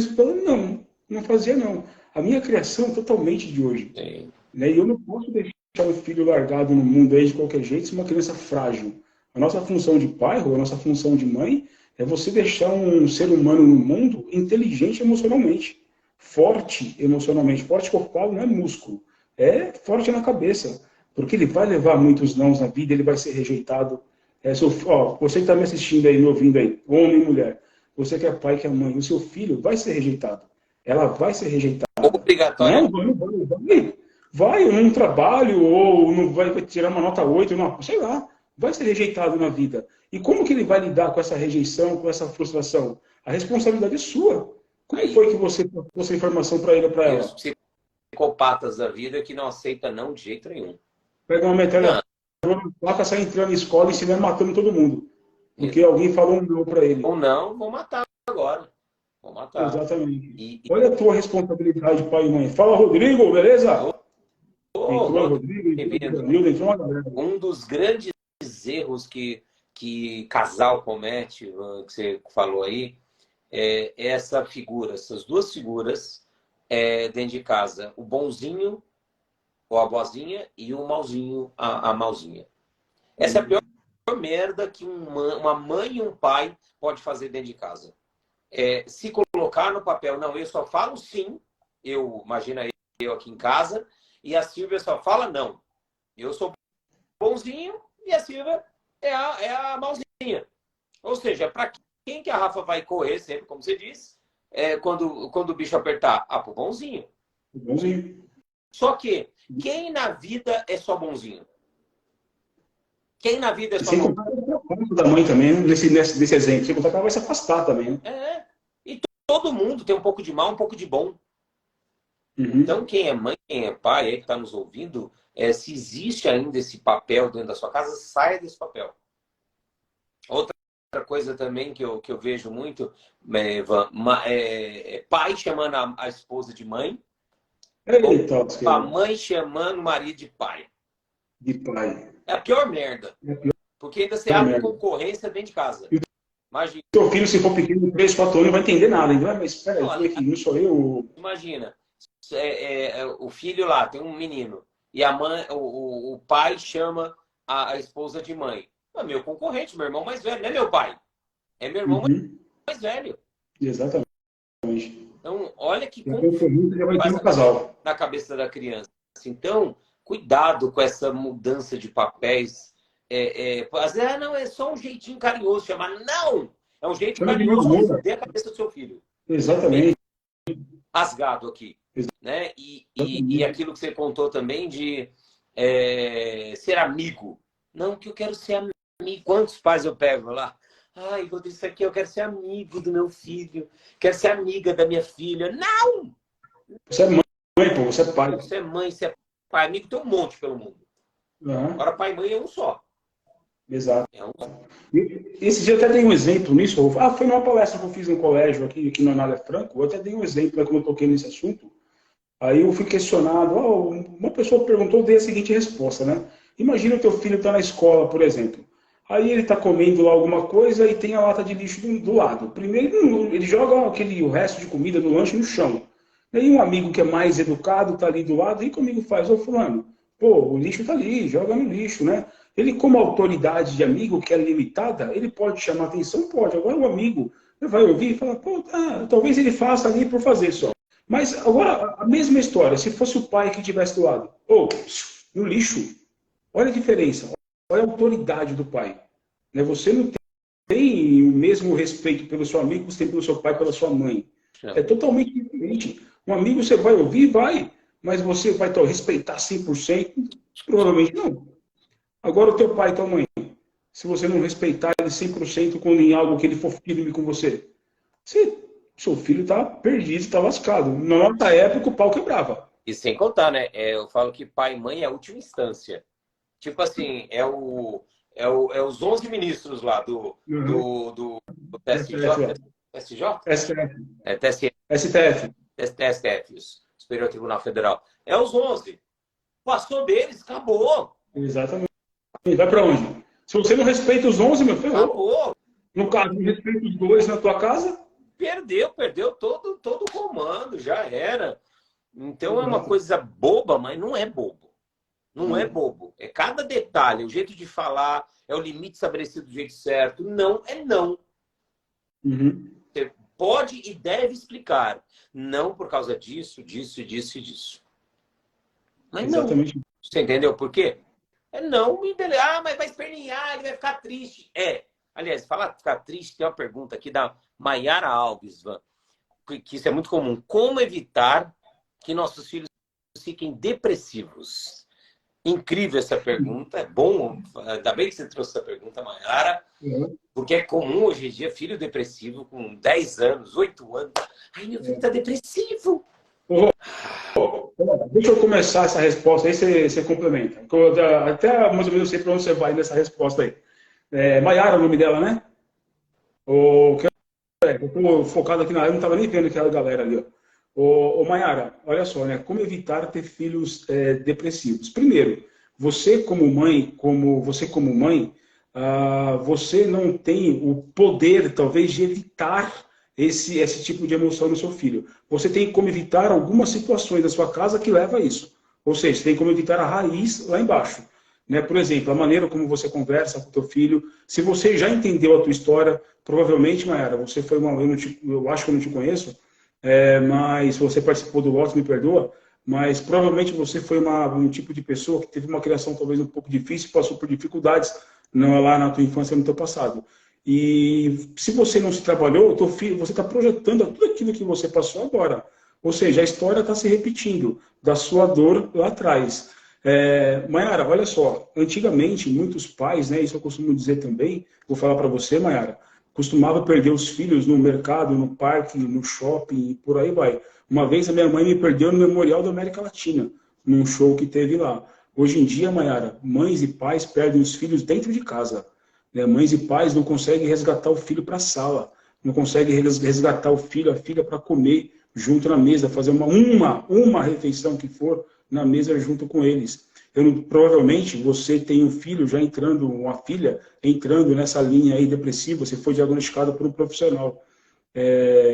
Não, não fazia não. A minha criação é totalmente de hoje. Sim. Né? E eu não posso deixar o filho largado no mundo aí de qualquer jeito, se uma criança frágil. A nossa função de pai, ou a nossa função de mãe, é você deixar um ser humano no mundo inteligente emocionalmente, forte emocionalmente. Forte que eu falo não é músculo, é forte na cabeça, porque ele vai levar muitos nãos na vida, ele vai ser rejeitado. Você que está me assistindo aí, me ouvindo aí, homem e mulher, você que é pai, que é mãe, o seu filho vai ser rejeitado. Ela vai ser rejeitada. Não, Obrigatoriamente. vai num trabalho, ou não vai tirar uma nota 8, não, sei lá, vai ser rejeitado na vida. E como que ele vai lidar com essa rejeição, com essa frustração? A responsabilidade é sua. Como Aí, foi que você passou essa informação para ele ou para e os ela? psicopatas da vida que não aceita não de jeito nenhum. Pega uma metralhadora, Não, placa, sai entrando na escola e se matando todo mundo. Porque alguém falou um não para ele. ou não, vou matar agora. Vou matar. Exatamente. E, Olha a tua responsabilidade, pai e mãe. Fala, Rodrigo, beleza? Entrou o Rodrigo, Rodrigo, entrou o bem-vindo. Danilo, entrou uma galera. Um dos grandes erros que casal comete, que você falou aí, é essa figura, essas duas figuras dentro de casa. O bonzinho, ou a boazinha, e o malzinho, a malzinha. Essa é a pior merda que uma mãe e um pai pode fazer dentro de casa. Se colocar no papel, não, eu só falo sim, imagina eu aqui em casa, e a Silvia só fala não. Eu sou bonzinho e a Silvia é a malzinha. Ou seja, para quem que a Rafa vai correr sempre, como você disse, quando o bicho apertar? Pro bonzinho. Bonzinho. Só que quem na vida é só bonzinho? Quem na vida é só bonzinho? Sem contar da mãe também, nesse exemplo. Sem contar que ela vai se afastar também. Né? E todo mundo tem um pouco de mal, um pouco de bom. Uhum. Então, quem é mãe, quem é pai, aí que está nos ouvindo, se existe ainda esse papel dentro da sua casa, saia desse papel. Outra coisa também que eu vejo muito, Van, pai chamando a esposa de mãe, Eita, ou a mãe chamando o marido de pai. de pai. É a pior merda. É a pior Porque ainda você abre merda. concorrência dentro de casa. Imagina. Seu filho, se for pequeno, 3, 4 anos, não vai entender nada. Ele vai, mas espera aí, aqui, não sou eu. Imagina, o filho lá tem um menino e a mãe, o pai chama a esposa de mãe. É meu concorrente, meu irmão mais velho, não é meu pai. É meu irmão mais velho. Exatamente. Então, olha que já vai ter um casal. na cabeça da criança. Então, cuidado com essa mudança de papéis. Às vezes, não, é só um jeitinho carinhoso chamar. Não! É um jeito carinhoso de foder a cabeça do seu filho. Exatamente. Rasgado aqui. Né? E aquilo que você contou também de ser amigo. Não, que eu quero ser amigo. Quantos pais eu pego lá? Ai, Rodrigo, isso aqui eu quero ser amigo do meu filho. Quero ser amiga da minha filha. Não! Você é mãe, pô, você é pai. Você é mãe, você é pai. Amigo tem um monte pelo mundo. Agora, pai e mãe é um só. Exato. É um só. Esse dia eu até dei um exemplo nisso, Rolfo. Foi numa palestra que eu fiz no colégio aqui no Anália Franco, eu até dei um exemplo, quando eu toquei nesse assunto. Aí eu fui questionado, uma pessoa perguntou, eu dei a seguinte resposta, né? Imagina o teu filho está na escola, por exemplo. Aí ele está comendo lá alguma coisa e tem a lata de lixo do lado. Primeiro ele joga o resto de comida do lanche no chão. Aí um amigo que é mais educado está ali do lado, e comigo faz, fulano, pô, o lixo está ali, joga no lixo, né? Ele, como autoridade de amigo, que é limitada, ele pode chamar atenção? Pode. Agora o amigo vai ouvir e falar, pô, talvez ele faça ali por fazer só. Mas agora, a mesma história, se fosse o pai que estivesse do lado, no lixo, olha a diferença, olha a autoridade do pai. Você não tem o mesmo respeito pelo seu amigo que você tem pelo seu pai e pela sua mãe. É totalmente diferente. Um amigo você vai ouvir, vai, mas você vai respeitar 100%? Provavelmente não. Agora o teu pai e tua mãe, se você não respeitar ele 100% quando em algo que ele for firme com você, você, seu filho está perdido, está lascado. Na nossa época, o pau quebrava. E sem contar, né? Eu falo que pai e mãe é a última instância. Tipo assim, é os 11 ministros lá Uhum. do TSJ, STF, TSJ? STF, TSE, STF. STF, isso, Superior Tribunal Federal. É os 11. Passou deles, acabou. Exatamente. Vai para onde? Se você não respeita os 11, meu, ferrou. Acabou. No caso, não respeita os dois na tua casa? Perdeu todo o comando, já era. Então é uma Exato. coisa boba, mas não é bobo. Não é Não. bobo. É cada detalhe, o jeito de falar, é o limite estabelecido do jeito certo. Não é não. Uhum. Você pode e deve explicar. Não por causa disso, disso, disso e disso. Mas não. Exatamente. Você entendeu por quê? É não, me beleza. Ah, mas vai espernear, ele vai ficar triste. Aliás, falar de ficar triste, tem uma pergunta aqui da Maiara Alves, Van, que isso é muito comum. Como evitar que nossos filhos fiquem depressivos? Incrível essa pergunta, é bom. Ainda bem que você trouxe essa pergunta, Maiara, Uhum. porque é comum hoje em dia filho depressivo com 10 anos, 8 anos. Ai, meu filho tá depressivo. Ô, deixa eu começar essa resposta aí, você complementa. Até mais ou menos eu sei para onde você vai nessa resposta aí. Maiara, o nome dela, né? O, eu tô focado aqui na área, não estava nem vendo aquela galera ali. Ó. Maiara, olha só, né? Como evitar ter filhos depressivos? Primeiro, você como mãe, você não tem o poder, talvez, de evitar esse tipo de emoção no seu filho. Você tem como evitar algumas situações da sua casa que leva a isso. Ou seja, você tem como evitar a raiz lá embaixo. Né? Por exemplo, a maneira como você conversa com o teu filho. Se você já entendeu a tua história, provavelmente, Mayara, você foi uma... Eu acho que eu não te conheço, mas se você participou do Lotus, me perdoa, mas provavelmente você foi um tipo de pessoa que teve uma criação talvez um pouco difícil, passou por dificuldades lá na tua infância, no teu passado. E se você não se trabalhou, o teu filho, você está projetando tudo aquilo que você passou agora. Ou seja, a história está se repetindo da sua dor lá atrás. Mayara, olha só, antigamente muitos pais, né, isso eu costumo dizer também, vou falar para você, Mayara, costumava perder os filhos no mercado, no parque, no shopping, e por aí vai. Uma vez a minha mãe me perdeu no Memorial da América Latina, num show que teve lá. Hoje em dia, Mayara, mães e pais perdem os filhos dentro de casa. Né? Mães e pais não conseguem resgatar o filho para a sala, não conseguem resgatar o filho, a filha para comer junto na mesa, fazer uma refeição que for na mesa junto com eles. Provavelmente você tem um filho já entrando, uma filha entrando nessa linha aí depressiva, você foi diagnosticado por um profissional.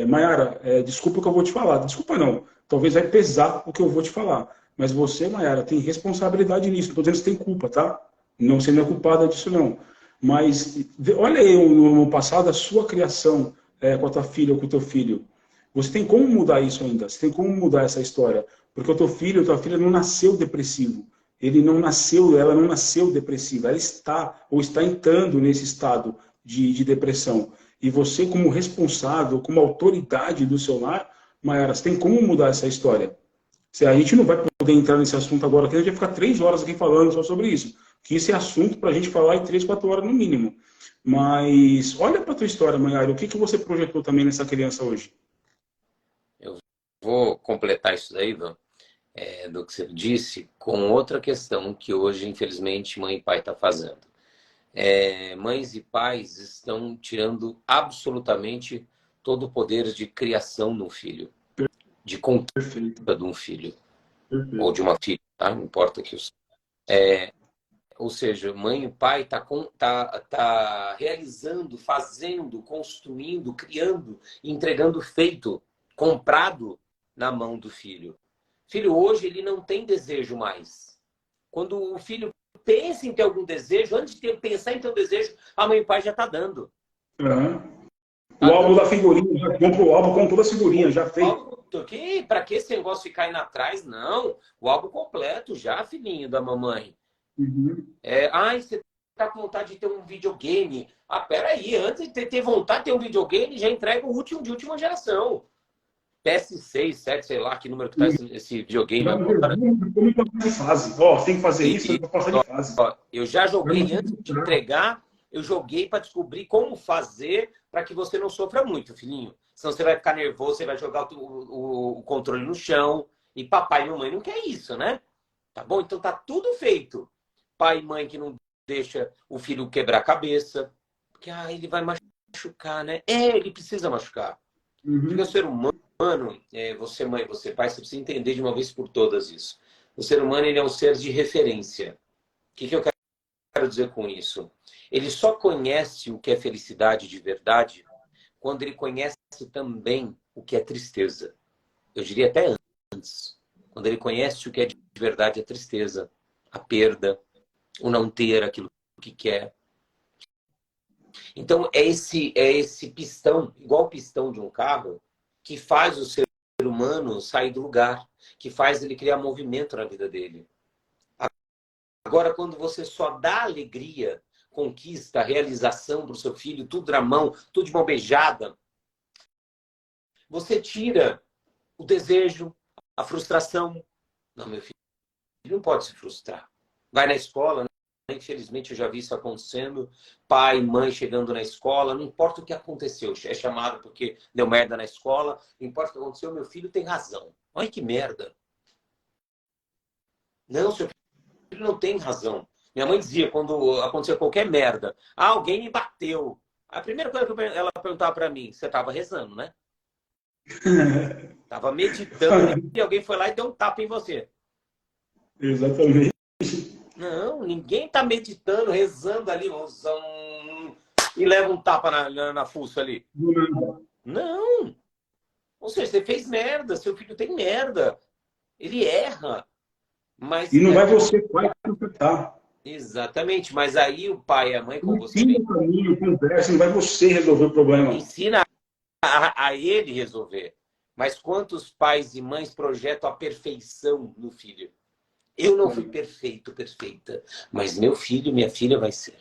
Mayara, desculpa o que eu vou te falar, desculpa não, talvez vai pesar o que eu vou te falar, mas você, Mayara, tem responsabilidade nisso, não estou dizendo que você tem culpa, tá? Não, você não é culpada disso não. Mas olha aí no passado a sua criação com a tua filha ou com o teu filho. Você tem como mudar isso ainda, você tem como mudar essa história, porque o teu filho, a tua filha não nasceu depressivo. Ela não nasceu depressiva, ela está ou está entrando nesse estado de depressão. E você, como responsável, como autoridade do seu lar, Mayara, você tem como mudar essa história? A gente não vai poder entrar nesse assunto agora, que a gente vai ficar 3 horas aqui falando só sobre isso. Que isso é assunto para a gente falar em 3, 4 horas no mínimo. Mas olha para a tua história, Mayara, o que você projetou também nessa criança hoje? Eu vou completar isso daí, Ivan, do que você disse, com outra questão que hoje, infelizmente, mãe e pai estão fazendo. Mães e pais estão tirando absolutamente todo o poder de criação de um filho, de Perfeito, conduta de um filho, ou perfeito. de uma filha, tá? Não importa que ou seja, mãe e pai tá realizando, fazendo, construindo, criando, entregando feito, comprado na mão do filho. Filho, hoje ele não tem desejo mais. Quando o filho pensa em ter algum desejo, antes de pensar em ter um desejo, a mãe e o pai já está dando. Uhum. O Tá álbum dando da figurinha, já comprou o álbum com toda a figurinha, já feito. para que esse negócio ficar indo atrás? Não. O álbum completo já, filhinho da mamãe. Uhum. Você tá com vontade de ter um videogame. Peraí, antes de ter vontade de ter um videogame, já entrega o último de última geração. PS6, 7, sei lá que número que tá esse videogame Vai agora. como passar de fase. Ó, você tem que fazer isso E, para passar de fase. ó, eu já Vai joguei mostrar antes de entregar, eu joguei para descobrir como fazer para que você não sofra muito, filhinho. Senão você vai ficar nervoso, você vai jogar o controle no chão. E papai e mamãe não quer isso, né? Tá bom? Então tá tudo feito. Pai e mãe que não deixa o filho quebrar a cabeça. Porque ele vai machucar, né? Ele precisa machucar. Porque o Uhum. ser humano, você mãe, você pai, você precisa entender de uma vez por todas isso. O ser humano ele é um ser de referência. O que eu quero dizer com isso? Ele só conhece o que é felicidade de verdade quando ele conhece também o que é tristeza. Eu diria até antes. Quando ele conhece o que é de verdade a tristeza, a perda, o não ter aquilo que quer. Então, é esse pistão, igual o pistão de um carro, que faz o ser humano sair do lugar, que faz ele criar movimento na vida dele. Agora, quando você só dá alegria, conquista, realização para o seu filho, tudo na mão, tudo de mão beijada, você tira o desejo, a frustração. Não, meu filho não pode se frustrar. Vai na escola, né? Infelizmente eu já vi isso acontecendo. Pai, mãe chegando na escola, não importa o que aconteceu, é chamado porque deu merda na escola, não importa o que aconteceu, meu filho tem razão. Olha que merda. Não, seu filho não tem razão. Minha mãe dizia, quando acontecia qualquer merda, alguém me bateu. A primeira coisa que ela perguntava para mim, você estava rezando, né? Estava meditando e alguém foi lá e deu um tapa em você. Exatamente. Não, ninguém está meditando, rezando ali, e leva um tapa na fuça ali. Não. Ou seja, você fez merda, seu filho tem merda. Ele erra. E Mas não vai você, pai, consertar. exatamente, mas aí o pai e a mãe, como você Ensina bem o caminho, conversa, não vai você resolver o problema. ensina a ele resolver. Mas quantos pais e mães projetam a perfeição no filho? Eu não fui perfeito, perfeita, mas meu filho, minha filha vai ser.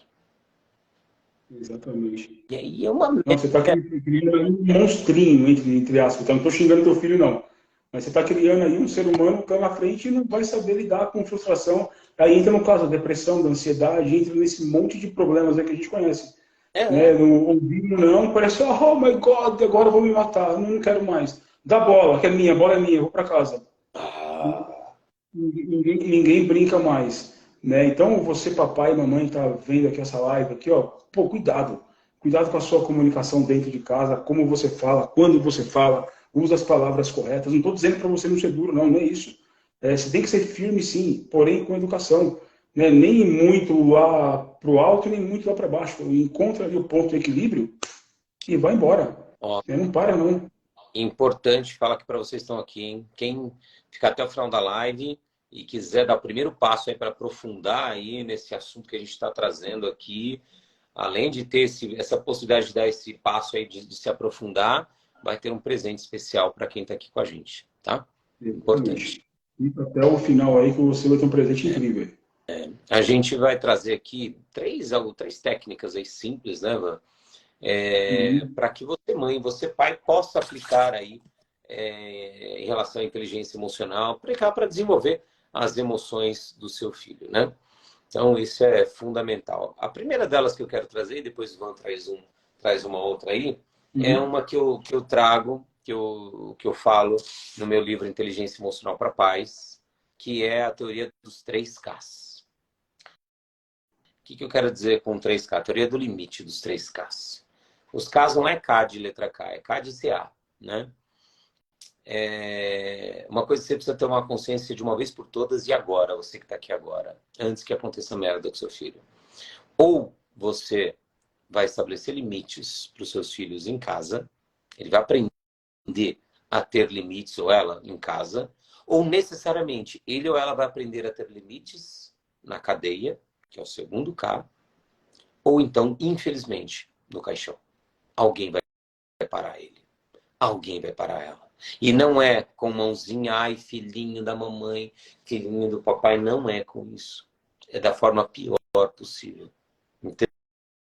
Exatamente. E aí é uma Não, você está criando aí um monstrinho, entre aspas. Então, não estou xingando teu filho, não. Mas você está criando aí um ser humano que lá na frente não vai saber lidar com frustração. Aí entra no caso da depressão, da ansiedade, entra nesse monte de problemas aí que a gente conhece. Né? é, No ouvido não, parece, oh my God, agora eu vou me matar, não quero mais. Dá bola, que é minha, a bola é minha, eu vou para casa. ah, Ninguém brinca mais. Né? Então, você, papai e mamãe, está vendo aqui essa live aqui, ó, pô, cuidado. Cuidado com a sua comunicação dentro de casa, como você fala, quando você fala, usa as palavras corretas. Não estou dizendo para você não ser duro, não, não é isso. Você tem que ser firme, sim, porém com educação. Né? Nem muito lá para o alto, nem muito lá para baixo. Encontra ali o ponto de equilíbrio e vai embora. ó, Não para, não. importante falar aqui para vocês que estão aqui, hein? Quem ficar até o final da live e quiser dar o primeiro passo aí para aprofundar aí nesse assunto que a gente está trazendo aqui, além de ter essa possibilidade de dar esse passo aí de se aprofundar, vai ter um presente especial para quem está aqui com a gente, tá? Importante. Exatamente. Fica até o final aí que você vai ter um presente incrível. A gente vai trazer aqui três técnicas aí simples, né, Van? Uhum. Para que você, mãe, você, pai, possa aplicar aí em relação à inteligência emocional, aplicar para desenvolver as emoções do seu filho, né? Então, isso é fundamental. A primeira delas que eu quero trazer, e depois o Van traz uma outra aí, é Uhum. uma que eu trago, que eu falo no meu livro Inteligência Emocional para Pais, que é a teoria dos 3Ks. O que eu quero dizer com 3K? A teoria do limite dos 3Ks. Os Ks não é K de letra K, é K de CA, né? Uma coisa que você precisa ter uma consciência de uma vez por todas e agora, você que está aqui agora, antes que aconteça merda com seu filho. Ou você vai estabelecer limites para os seus filhos em casa, ele vai aprender a ter limites, ou ela, em casa, ou necessariamente ele ou ela vai aprender a ter limites na cadeia, que é o segundo K, ou então, infelizmente, no caixão. Alguém vai parar ele. Alguém vai parar ela. E não é com mãozinha, ai, filhinho da mamãe, filhinho do papai, não é com isso. É da forma pior possível.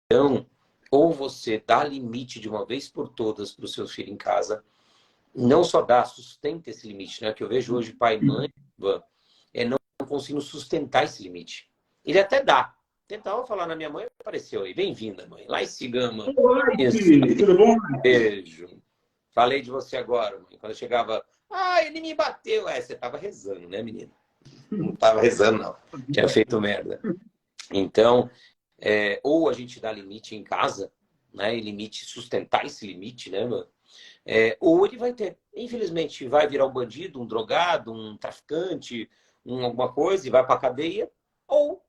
Então, ou você dá limite de uma vez por todas para o seu filho em casa, não só dá, sustenta esse limite, né? Que eu vejo hoje pai e mãe não conseguindo sustentar esse limite. Ele até dá. Tentava falar na minha mãe, apareceu aí. Bem-vinda, mãe. Lá em Cigama. Olá, Isso. tudo bom? Beijo. Falei de você agora, mãe. Quando eu chegava, ele me bateu. Você tava rezando, né, menina? Não tava rezando, não. Tinha feito merda. Então, ou a gente dá limite em casa, né? E limite, sustentar esse limite, né, mano? Ou ele vai ter, infelizmente, vai virar um bandido, um drogado, um traficante, alguma coisa e vai para cadeia, ou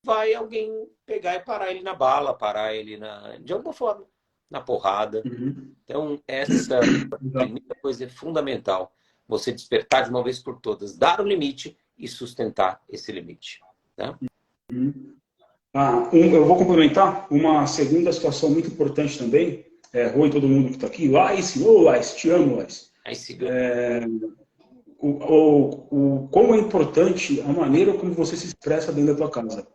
vai alguém pegar e parar ele na bala, parar ele de alguma forma, na porrada. Uhum. Então, essa primeira coisa é fundamental. Você despertar de uma vez por todas, dar o limite e sustentar esse limite. Né? Uhum. Eu vou complementar uma segunda situação muito importante também. Oi, todo mundo que está aqui. Lais, Lais, te amo, Lais. Aí siga. Como é importante a maneira como você se expressa dentro da tua casa.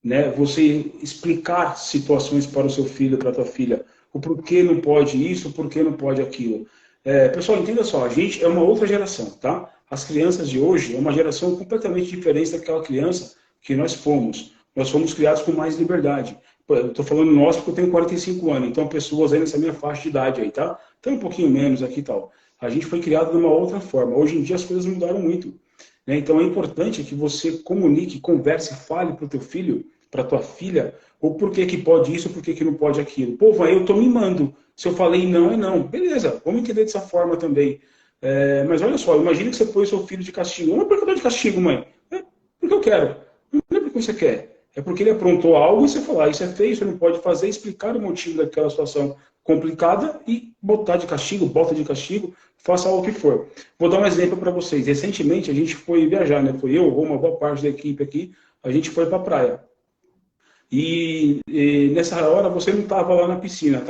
Né? Você explicar situações para o seu filho, para a tua filha. O porquê não pode isso, o porquê não pode aquilo. Pessoal, entenda só, a gente é uma outra geração, tá? As crianças de hoje é uma geração completamente diferente daquela criança que nós fomos. Nós fomos criados com mais liberdade. Eu estou falando nós porque eu tenho 45 anos, então pessoas aí nessa minha faixa de idade aí, tá? Então um pouquinho menos aqui e tal. A gente foi criado de uma outra forma. Hoje em dia as coisas mudaram muito. Né? Então é importante que você comunique, converse, fale para o teu filho, para tua filha, o porquê que pode isso, o porquê que não pode aquilo. Pô, vai, eu estou mimando. Se eu falei não, é não. Beleza, vamos entender dessa forma também. Mas olha só, imagine que você põe seu filho de castigo. Não é porque eu estou de castigo, mãe. É porque eu quero. Não é porque você quer. É porque ele aprontou algo e você falar, isso é feio, você não pode fazer, explicar o motivo daquela situação complicada e botar de castigo, bota de castigo, faça o que for. Vou dar um exemplo para vocês. Recentemente a gente foi viajar, né? Foi eu, uma boa parte da equipe aqui, a gente foi para a praia. E nessa hora você não estava lá na piscina,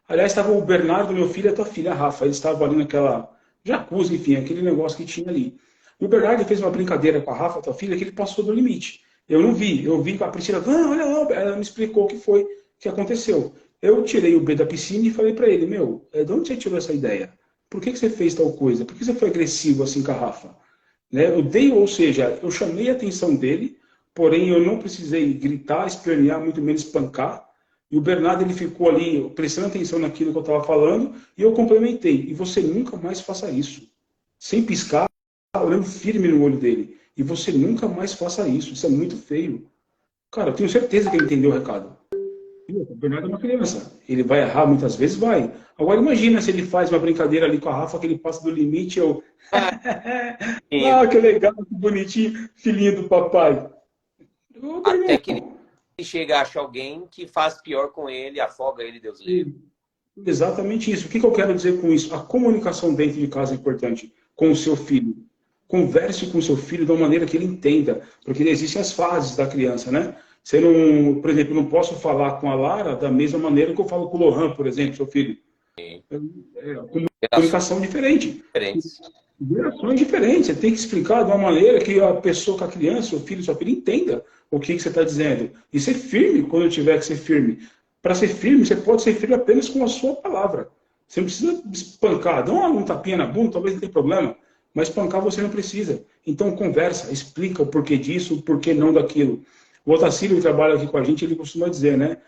aliás, estava o Bernardo, meu filho, e a tua filha, a Rafa, eles estavam ali naquela jacuzzi, enfim, aquele negócio que tinha ali. E o Bernardo fez uma brincadeira com a Rafa, a tua filha, que ele passou do limite. Eu não vi, eu vi com a Priscila, olha lá, ela me explicou o que foi que aconteceu. Eu tirei o B da piscina e falei para ele, de onde você tirou essa ideia? Por que você fez tal coisa? Por que você foi agressivo assim com a Rafa? Né? Ou seja, eu chamei a atenção dele, porém eu não precisei gritar, espernear, muito menos espancar. E o Bernardo ele ficou ali prestando atenção naquilo que eu estava falando e eu complementei. E você nunca mais faça isso. Sem piscar, olhando firme no olho dele. E você nunca mais faça isso. Isso é muito feio. Cara, eu tenho certeza que ele entendeu o recado. O Bernardo é uma criança. Ele vai errar muitas vezes? Vai. Agora imagina se ele faz uma brincadeira ali com a Rafa, que ele passa do limite, eu... que legal, que bonitinho, filhinho do papai. Até que ele chega a achar alguém que faz pior com ele, afoga ele, Deus livre. Exatamente isso. O que eu quero dizer com isso? A comunicação dentro de casa é importante com o seu filho. Converse com o seu filho de uma maneira que ele entenda, porque existem as fases da criança, né? Você não, por exemplo, não posso falar com a Lara da mesma maneira que eu falo com o Lohan, por exemplo, seu filho. Comunicação diferente. Gerações diferentes. Você tem que explicar de uma maneira que a pessoa, com a criança, seu filho, sua filha, entenda o que você está dizendo. E ser firme quando tiver que ser firme. Para ser firme, você pode ser firme apenas com a sua palavra. Você não precisa espancar. Dá um tapinha na bunda, talvez não tenha problema. Mas espancar você não precisa. Então conversa, explica o porquê disso, o porquê não daquilo. O Otacílio, que trabalha aqui com a gente, ele costuma dizer, né?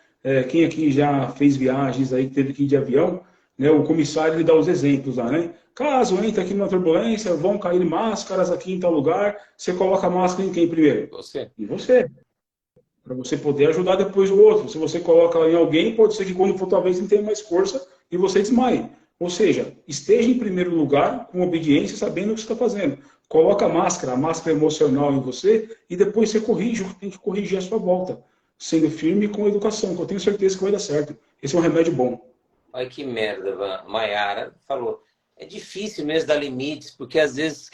Quem aqui já fez viagens aí, teve que ir de avião, né? O comissário ele dá os exemplos lá, né? Caso entre aqui numa turbulência, vão cair máscaras aqui em tal lugar, você coloca a máscara em quem primeiro? Você. Em você. Para você poder ajudar depois o outro. Se você coloca em alguém, pode ser que quando for talvez não tenha mais força e você desmaie. Ou seja, esteja em primeiro lugar com obediência, sabendo o que você está fazendo. Coloca a máscara emocional em você e depois você corrige o que tem que corrigir à sua volta. Sendo firme com educação, que eu tenho certeza que vai dar certo. Esse é um remédio bom. Olha que merda, Maiara falou. É difícil mesmo dar limites, porque às vezes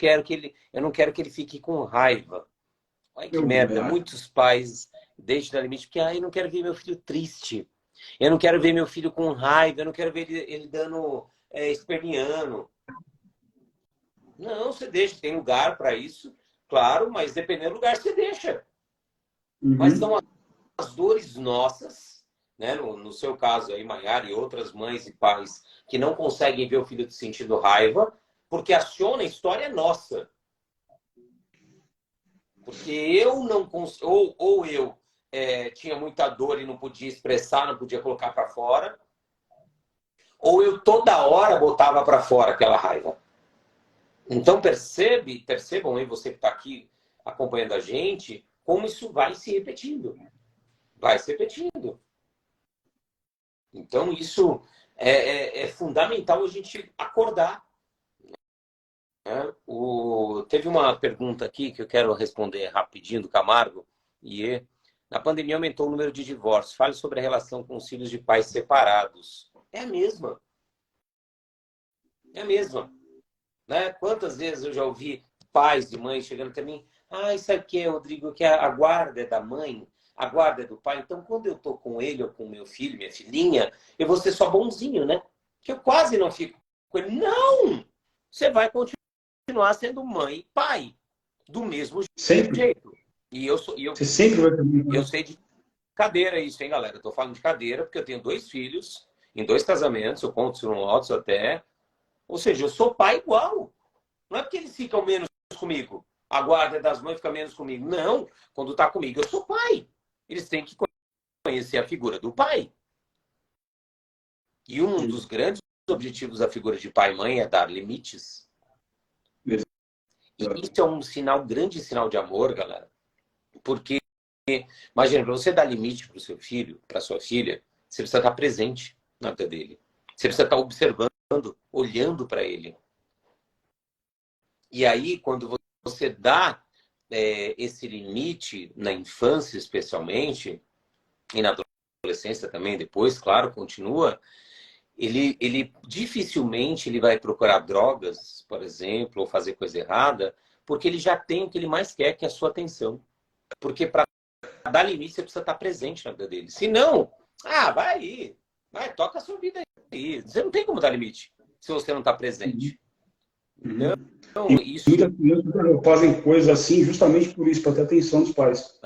eu não quero que ele fique com raiva. Olha que merda. Muitos pais deixam dar limite, porque eu não quero ver meu filho triste. Eu não quero ver meu filho com raiva, eu não quero ver ele dando esperneando. Não, você deixa, tem lugar para isso, claro, mas dependendo do lugar você deixa. Mas são as dores nossas, né, no seu caso aí, Maiara, e outras mães e pais que não conseguem ver o filho sentindo raiva, porque aciona a história nossa. Porque eu não consigo, ou eu tinha muita dor e não podia expressar, não podia colocar para fora, ou eu toda hora botava para fora aquela raiva. Então percebam aí, você que está aqui acompanhando a gente, como isso vai se repetindo. Vai se repetindo. Então isso é fundamental a gente acordar. Né? Teve uma pergunta aqui que eu quero responder rapidinho do Camargo. Na pandemia aumentou o número de divórcios. Fale sobre a relação com os filhos de pais separados. É a mesma. É a mesma. Né? Quantas vezes eu já ouvi pais e mães chegando até mim, isso aqui é, Rodrigo, que a guarda é da mãe, a guarda é do pai. Então, quando eu tô com ele ou com meu filho, minha filhinha, eu vou ser só bonzinho, né? Que eu quase não fico com ele. Não! Você vai continuar sendo mãe e pai, do mesmo Sempre. jeito. Você sempre vai ter. Eu sei de cadeira isso, hein, galera? Eu tô falando de cadeira porque eu tenho 2 filhos, em 2 casamentos, eu conto no outros até. Ou seja, eu sou pai igual. Não é porque eles ficam menos comigo. A guarda das mães fica menos comigo. Não. Quando tá comigo, eu sou pai. Eles têm que conhecer a figura do pai. E um dos grandes objetivos da figura de pai e mãe é dar limites. E isso é um grande sinal de amor, galera. Porque, imagina, para você dar limite para o seu filho, para sua filha, você precisa estar presente na vida dele. Você precisa estar observando, olhando para ele. E aí, quando você dá esse limite, na infância especialmente, e na adolescência também, depois, claro, continua, ele dificilmente ele vai procurar drogas, por exemplo, ou fazer coisa errada, porque ele já tem o que ele mais quer, que é a sua atenção. Porque para dar limite, você precisa estar presente na vida dele. Se não, vai aí, toca a sua vida aí. Você não tem como dar limite se você não está presente. Então, isso... Muitas crianças fazem coisas assim justamente por isso, para ter atenção dos pais.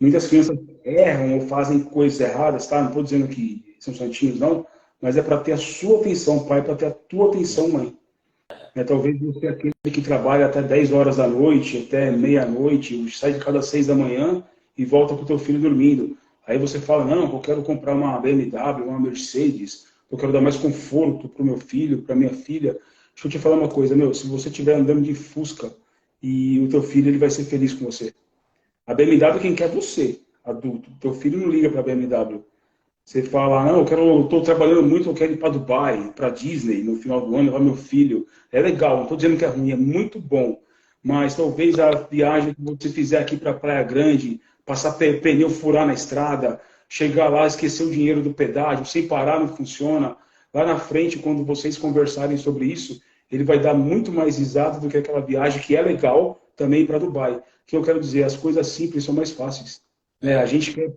Muitas crianças erram ou fazem coisas erradas, tá? Não estou dizendo que são santinhos, não, mas é para ter a sua atenção, pai, para ter a tua atenção, mãe. Talvez você é aquele que trabalha até 10 horas da noite, até meia-noite, sai de cada 6 da manhã e volta com o teu filho dormindo. Aí você fala, não, eu quero comprar uma BMW, uma Mercedes, eu quero dar mais conforto para o meu filho, para minha filha. Deixa eu te falar uma coisa, se você estiver andando de Fusca e o teu filho ele vai ser feliz com você. A BMW quem quer é você, adulto. Teu filho não liga para a BMW. Você fala, não, eu estou trabalhando muito, eu quero ir para Dubai, para Disney, no final do ano, levar meu filho. É legal, não estou dizendo que é ruim, é muito bom. Mas talvez a viagem que você fizer aqui para Praia Grande, passar pneu furar na estrada, chegar lá, esquecer o dinheiro do pedágio, sem parar, não funciona. Lá na frente, quando vocês conversarem sobre isso, ele vai dar muito mais risada do que aquela viagem que é legal também para Dubai. O que eu quero dizer, as coisas simples são mais fáceis. A gente quer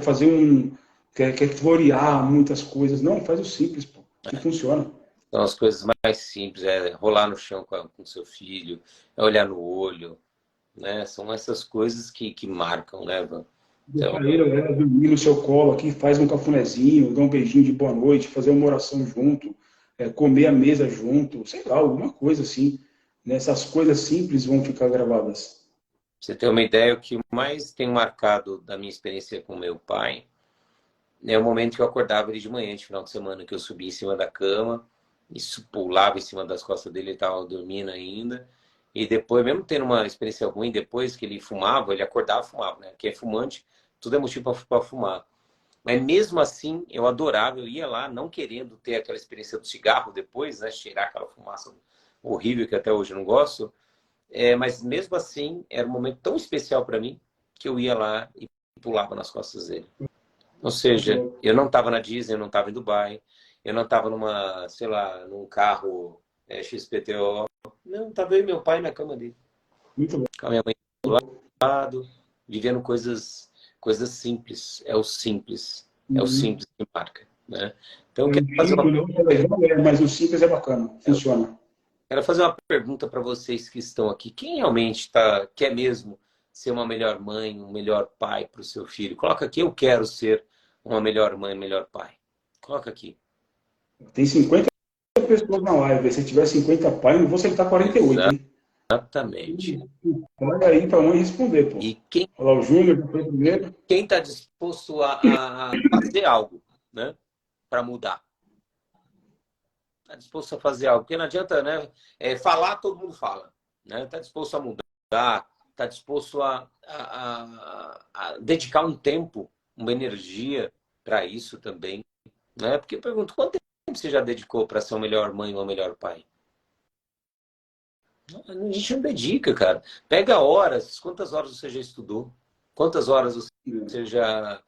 fazer quer florear muitas coisas. Não, faz o simples, pô, que funciona. São as coisas mais simples, rolar no chão com seu filho, olhar no olho, né? São essas coisas que marcam, né, Van? Então, dormir no seu colo aqui, faz um cafunézinho, dá um beijinho de boa noite, fazer uma oração junto, comer a mesa junto, sei lá, alguma coisa assim. Essas coisas simples vão ficar gravadas. Pra você ter uma ideia, o que mais tem marcado da minha experiência com meu pai é o momento que eu acordava ele de manhã, de final de semana, que eu subia em cima da cama, isso pulava em cima das costas dele, ele estava dormindo ainda. E depois, mesmo tendo uma experiência ruim, depois que ele fumava, ele acordava e fumava, né? Quem é fumante, tudo é motivo para fumar. Mas mesmo assim, eu adorava, eu ia lá não querendo ter aquela experiência do cigarro depois, né? Cheirar aquela fumaça horrível que até hoje eu não gosto. Mas mesmo assim, era um momento tão especial para mim que eu ia lá e pulava nas costas dele. Ou seja, eu não estava na Disney, eu não estava em Dubai, eu não estava num carro XPTO. Não, estava eu e meu pai na cama dele. Muito bom. Com a minha mãe do lado, vivendo coisas simples. É o simples. É o simples que marca. Né? Então, eu quero fazer mas o simples é bacana, funciona. Quero fazer uma pergunta para vocês que estão aqui. Quem realmente quer mesmo ser uma melhor mãe, um melhor pai para o seu filho? Coloca aqui, eu quero ser uma melhor mãe, melhor pai? Coloca aqui. Tem 50 pessoas na live. Se tiver 50 pais, não vou acertar 48, hein? Exatamente. Olha aí para a mãe responder, pô. E quem Olha lá, o Júnior, que foi primeiro. está disposto a fazer algo, né, para mudar? Está disposto a fazer algo? Porque não adianta, né? Falar, todo mundo fala. Né? Está disposto a mudar, está disposto a dedicar um tempo, uma energia para isso também. Né? Porque eu pergunto, quanto tempo você já dedicou para ser uma melhor mãe ou um melhor pai? A gente não dedica, cara. Pega horas. Quantas horas você já estudou? Quantas horas você já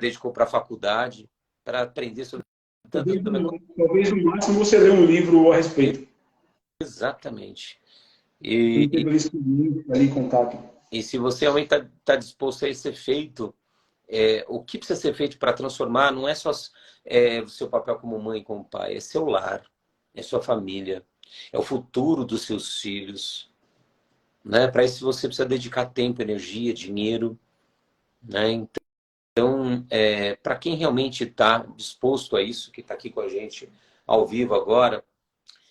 dedicou para a faculdade, para aprender sobre tanto negócio? Talvez no máximo você lê um livro a respeito. Exatamente. Não teve ali em contato. E se você realmente está disposto a isso ser feito, o que precisa ser feito para transformar não é só o seu papel como mãe, como pai, é seu lar, é sua família, é o futuro dos seus filhos. Né? Para isso você precisa dedicar tempo, energia, dinheiro. Né? Então, para quem realmente está disposto a isso, que está aqui com a gente ao vivo agora,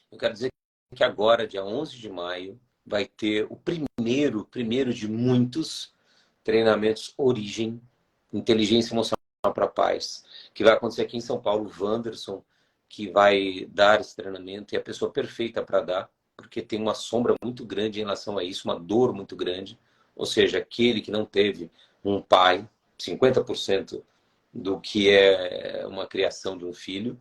eu quero dizer que agora, dia 11 de maio, vai ter o primeiro de muitos treinamentos Origem, Inteligência Emocional para Paz, que vai acontecer aqui em São Paulo. O Wanderson, que vai dar esse treinamento, é a pessoa perfeita para dar, porque tem uma sombra muito grande em relação a isso, uma dor muito grande. Ou seja, aquele que não teve um pai, 50% do que é uma criação de um filho,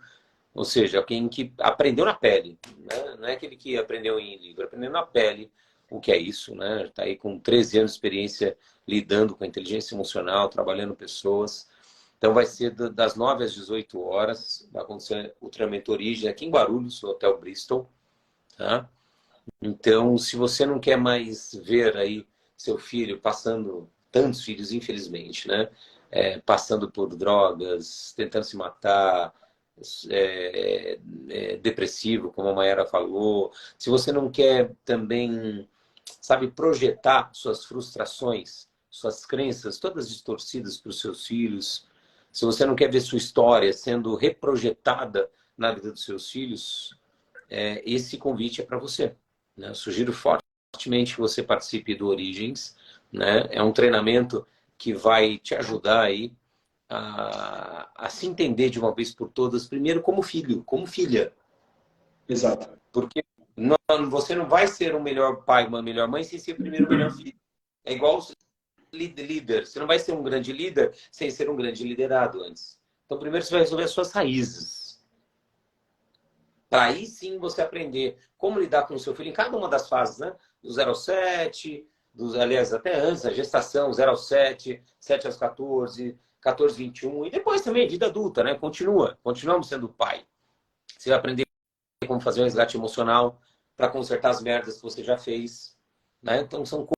ou seja, alguém que aprendeu na pele, né? Não é aquele que aprendeu em livro, aprendeu na pele o que é isso, né? Está aí com 13 anos de experiência lidando com a inteligência emocional, trabalhando pessoas. Então vai ser das 9 às 18 horas, vai acontecer o treinamento Origem aqui em Guarulhos, no Hotel Bristol, tá? Então, se você não quer mais ver aí seu filho passando, tantos filhos, infelizmente, né? Passando por drogas, tentando se matar, depressivo, como a Mayara falou. Se você não quer também, sabe, projetar suas frustrações, suas crenças, todas distorcidas para os seus filhos. Se você não quer ver sua história sendo reprojetada na vida dos seus filhos, esse convite é para você. Né? Eu sugiro fortemente que você participe do Origens. Né? É um treinamento que vai te ajudar aí a se entender de uma vez por todas, primeiro como filho, como filha. Exato. Porque você não vai ser um melhor pai, uma melhor mãe, sem ser primeiro o melhor filho. É igual líder. Você não vai ser um grande líder sem ser um grande liderado antes. Então, primeiro você vai resolver as suas raízes. Para aí sim você aprender como lidar com o seu filho em cada uma das fases, né? Do 0 ao 7, aliás, até antes, a gestação, 0 ao 7, 7 aos 14, 14, 21, e depois também vida adulta, né? Continuamos sendo pai. Você vai aprender como fazer um resgate emocional para consertar as merdas que você já fez, né? Então são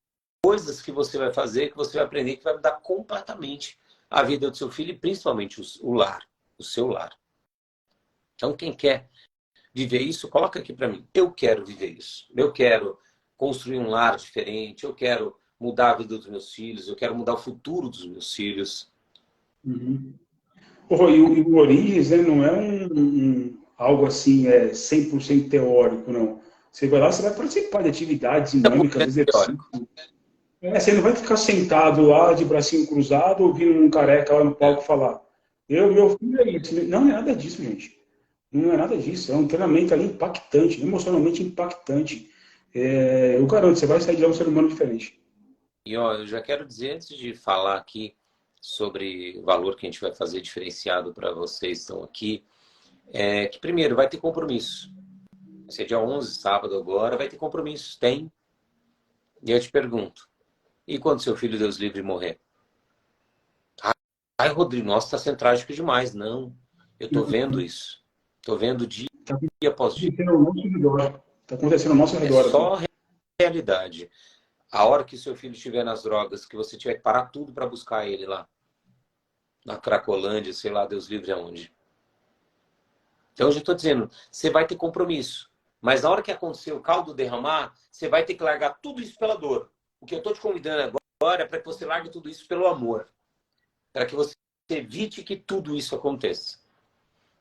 coisas que você vai fazer, que você vai aprender, que vai mudar completamente a vida do seu filho e principalmente o lar, o seu lar. Então quem quer viver isso, coloca aqui para mim. Eu quero viver isso. Eu quero construir um lar diferente, eu quero mudar a vida dos meus filhos, eu quero mudar o futuro dos meus filhos. Uhum. E o Origens, né, não é algo assim, 100% teórico, não. Você vai lá, você vai participar de atividades dinâmicas, exercícios. Você não vai ficar sentado lá, de bracinho cruzado, ouvindo um careca lá no palco falar. Meu filho é isso. Não é nada disso, gente. Não é nada disso. É um treinamento ali impactante, emocionalmente impactante. Eu garanto, você vai sair de lá um ser humano diferente. E ó, eu já quero dizer, antes de falar aqui sobre o valor que a gente vai fazer diferenciado para vocês que estão aqui, que primeiro vai ter compromisso. Vai ser dia 11, sábado agora, vai ter compromisso. Tem? E eu te pergunto, e quando seu filho, Deus livre, morrer? Ai, Rodrigo, nossa, está sendo trágico demais. Não, eu estou vendo isso. Estou vendo dia após dia. Está acontecendo ao nosso É redor. só realidade. A hora que seu filho estiver nas drogas, que você tiver que parar tudo para buscar ele lá, na Cracolândia, sei lá, Deus livre aonde. Então, eu já estou dizendo, você vai ter compromisso. Mas na hora que acontecer o caldo derramar, você vai ter que largar tudo isso pela dor. O que eu estou te convidando agora é para que você largue tudo isso pelo amor. Para que você evite que tudo isso aconteça.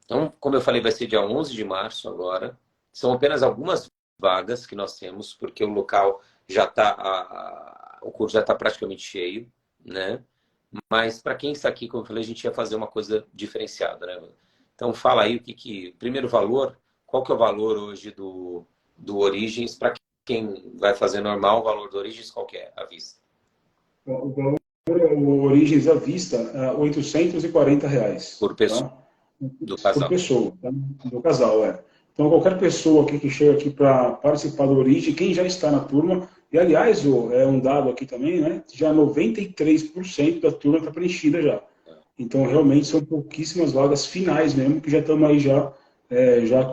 Então, como eu falei, vai ser dia 11 de março agora. São apenas algumas vagas que nós temos, porque o local já está, o curso já está praticamente cheio, né? Mas para quem está aqui, como eu falei, a gente ia fazer uma coisa diferenciada, né? Então, fala aí primeiro valor, qual que é o valor hoje do Origins? Para quem vai fazer normal, o valor do Origins, qual que é à vista? O valor, o Origens à vista, é R$ 840, Por pessoa, tá? do Por casal. pessoa, tá? Do casal, é. Então, qualquer pessoa aqui que chega aqui para participar do Origem, quem já está na turma, e aliás, é um dado aqui também, né? Já 93% da turma está preenchida já. Então, realmente, são pouquíssimas vagas finais mesmo, que já estamos aí já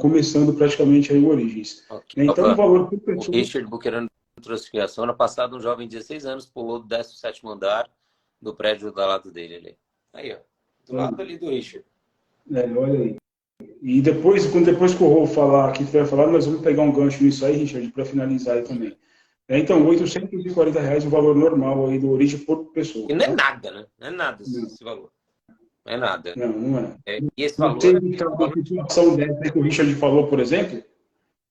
começando praticamente aí o Origens. Okay. Então, o valor por O pessoa... Richard Buquerano trouxe aqui. A semana passada, um jovem de 16 anos pulou do 17º andar do prédio do lado dele ali. Aí, ó. Do lado ali do Richard. olha aí. E depois que o Rô falar, que tiver falado, nós vamos pegar um gancho nisso aí, Richard, para finalizar aí também. Então, R$ 840 o valor normal aí do Origem por pessoa. E não é Tá? nada, né? Não é nada Não, esse valor. Não é nada. não é. E esse Não valor tem é que estar um uma valor... situação dessa que o Richard falou, por exemplo,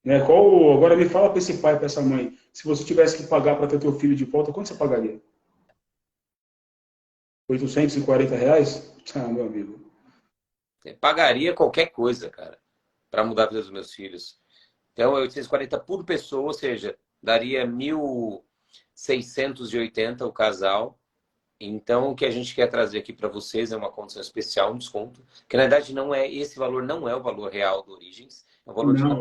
né? Agora me fala para esse pai, para essa mãe, se você tivesse que pagar para ter teu filho de volta, quanto você pagaria? R$ 840? Ah, meu amigo. Pagaria qualquer coisa, cara, para mudar a vida dos meus filhos. Então, é 840 por pessoa, ou seja, daria 1.680 o casal. Então, o que a gente quer trazer aqui para vocês é uma condição especial, um desconto, que na verdade não é esse valor, não é o valor real do Origens, é um valor de Não,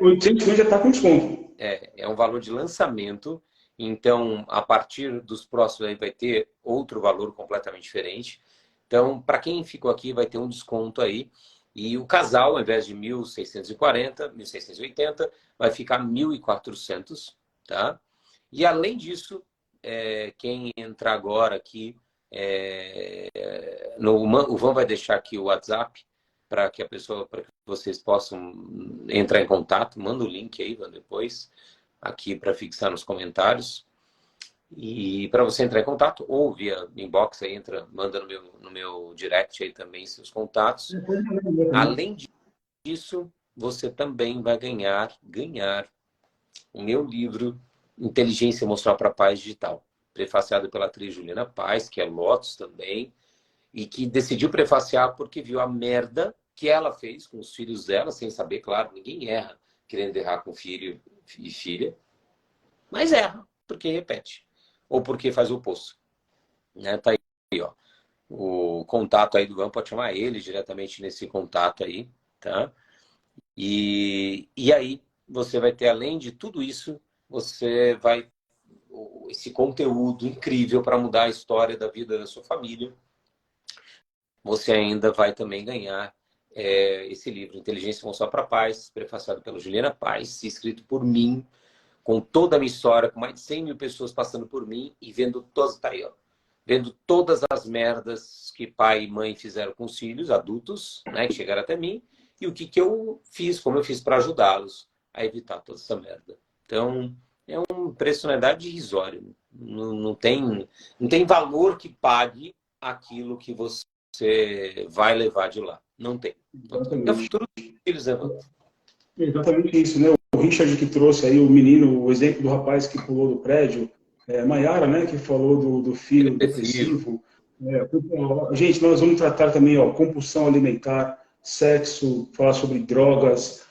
850 já está com desconto. é um valor de lançamento. Então, a partir dos próximos aí vai ter outro valor completamente diferente. Então, para quem ficou aqui, vai ter um desconto aí. E o casal, ao invés de 1.640, 1.680, vai ficar 1.400, tá? E além disso, quem entrar agora aqui, o Van vai deixar aqui o WhatsApp para que para que vocês possam entrar em contato. Manda o link aí, Van, depois, aqui para fixar nos comentários. E para você entrar em contato, ou via inbox, aí manda no meu direct aí também seus contatos. Além disso, você também vai ganhar o meu livro Inteligência Emocional para Paz Digital, prefaciado pela atriz Juliana Paz, que é Lotus também, e que decidiu prefaciar porque viu a merda que ela fez com os filhos dela, sem saber, claro, ninguém erra querendo errar com filho e filha, mas erra porque repete, ou porque faz o oposto. Né? Tá aí, ó. O contato aí do Van, pode chamar ele diretamente nesse contato aí, tá? E aí você vai ter, além de tudo isso, você vai esse conteúdo incrível para mudar a história da vida da sua família. Você ainda vai também ganhar esse livro, Inteligência Emocional para Paz, prefaciado pela Juliana Paz, escrito por mim, com toda a minha história, com mais de 100 mil pessoas passando por mim e vendo todas, tá aí, ó, vendo todas as merdas que pai e mãe fizeram com os filhos, adultos, né, que chegaram até mim, e o que eu fiz, como eu fiz para ajudá-los a evitar toda essa merda. Então, é um preço, na verdade, irrisório. Não tem valor que pague aquilo que você vai levar de lá. Não tem. É o Exatamente. futuro dos filhos, né? Exatamente isso, né? O Richard que trouxe aí o menino, o exemplo do rapaz que pulou do prédio, Maiara, né, que falou do Ele filho é depressivo. depressivo. Gente, nós vamos tratar também, ó, compulsão alimentar, sexo, falar sobre drogas,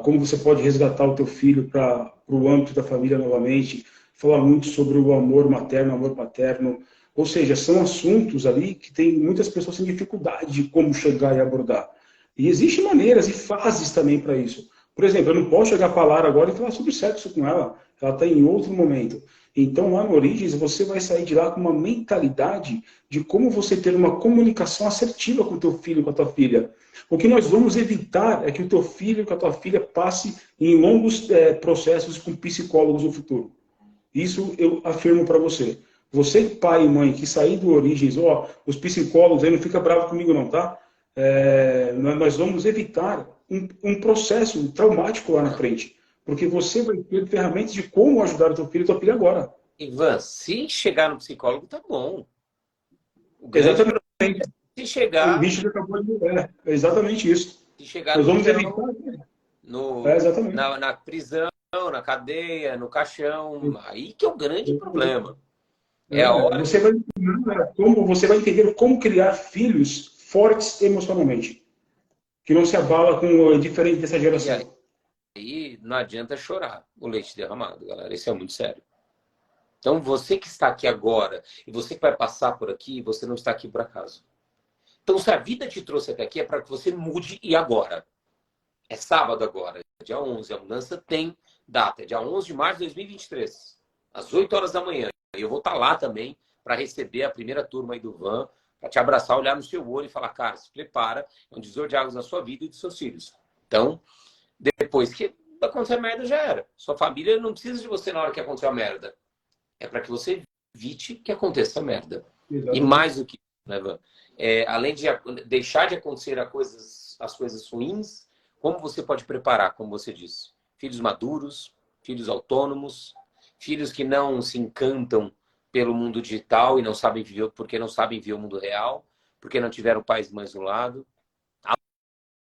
como você pode resgatar o teu filho para o âmbito da família novamente, falar muito sobre o amor materno, amor paterno, ou seja, são assuntos ali que tem muitas pessoas têm dificuldade de como chegar e abordar. E existem maneiras e fases também para isso. Por exemplo, eu não posso chegar para a Lara agora e falar sobre sexo com ela. Ela está em outro momento. Então, lá no Origens, você vai sair de lá com uma mentalidade de como você ter uma comunicação assertiva com o teu filho, com a tua filha. O que nós vamos evitar é que o teu filho, com a tua filha, passe em longos processos com psicólogos no futuro. Isso eu afirmo para você. Você, pai e mãe, que sair do Origens, os psicólogos aí, não fica bravo comigo não, tá? Nós vamos evitar um processo traumático lá na frente. Porque você vai ter ferramentas de como ajudar o teu filho e tua filha agora. Ivan, se chegar no psicólogo, tá bom. O grande Exatamente. problema é O chegar, Richard acabou de... É exatamente isso. se chegar Nós no vamos chão, evitar... exatamente. na prisão, na cadeia, no caixão, aí que é o grande problema. É a hora Você vai ensinar como você vai entender como criar filhos fortes emocionalmente, que não se abala com diferente dessa e geração. aí não adianta chorar o leite derramado, galera. Isso é muito sério. Então, você que está aqui agora e você que vai passar por aqui, você não está aqui por acaso. Então, se a vida te trouxe até aqui, é para que você mude e agora. É sábado agora, dia 11. A mudança tem data. É dia 11 de março de 2023, às 8 horas da manhã. E eu vou estar lá também para receber a primeira turma aí do Van, para te abraçar, olhar no seu olho e falar, cara, se prepara, é um divisor de águas na sua vida e dos seus filhos. Então, depois que acontecer a merda, já era. Sua família não precisa de você na hora que aconteceu a merda. É para que você evite que aconteça a merda. E Exatamente. mais do que isso, né, Van? Além de deixar de acontecer as coisas ruins, como você pode preparar, como você disse? Filhos maduros, filhos autônomos, filhos que não se encantam pelo mundo digital e não sabem viver, porque não sabem ver o mundo real, porque não tiveram pais e mães do lado.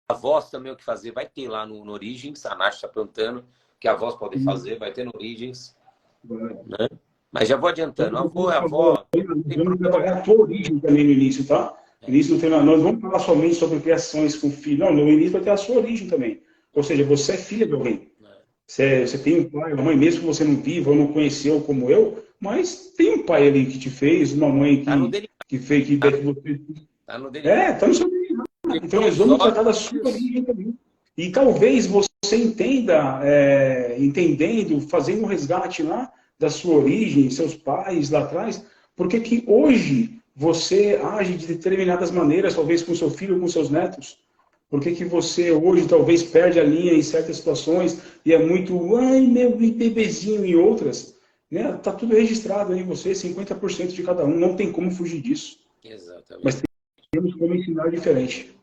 Avós também o que fazer, vai ter lá no Origins, a Nath está perguntando o que avós podem fazer, vai ter no Origins, né? Mas já vou adiantando, avô é avó, tem Vamos problema. trabalhar a tua origem também no início, tá? No início não tem nada. Nós vamos falar somente sobre criações com filho. Não, no início vai ter a sua origem também. Ou seja, você é filha de alguém. Você tem um pai, uma mãe, mesmo que você não viva ou não conheceu como eu, mas tem um pai ali que te fez, uma mãe Tá no DNA, que fez, que você... tá no DNA. Tá no seu DNA. Então nós vamos tratar da sua origem também. E talvez você entenda, entendendo, fazendo um resgate lá da sua origem, seus pais lá atrás, porque que hoje você age de determinadas maneiras, talvez com seu filho ou com seus netos. Por que que você hoje talvez perde a linha em certas situações e é muito, ai meu bebezinho em outras? Né? Tá tudo registrado aí em você, 50% de cada um, não tem como fugir disso. Mas Exatamente. temos como ensinar diferente.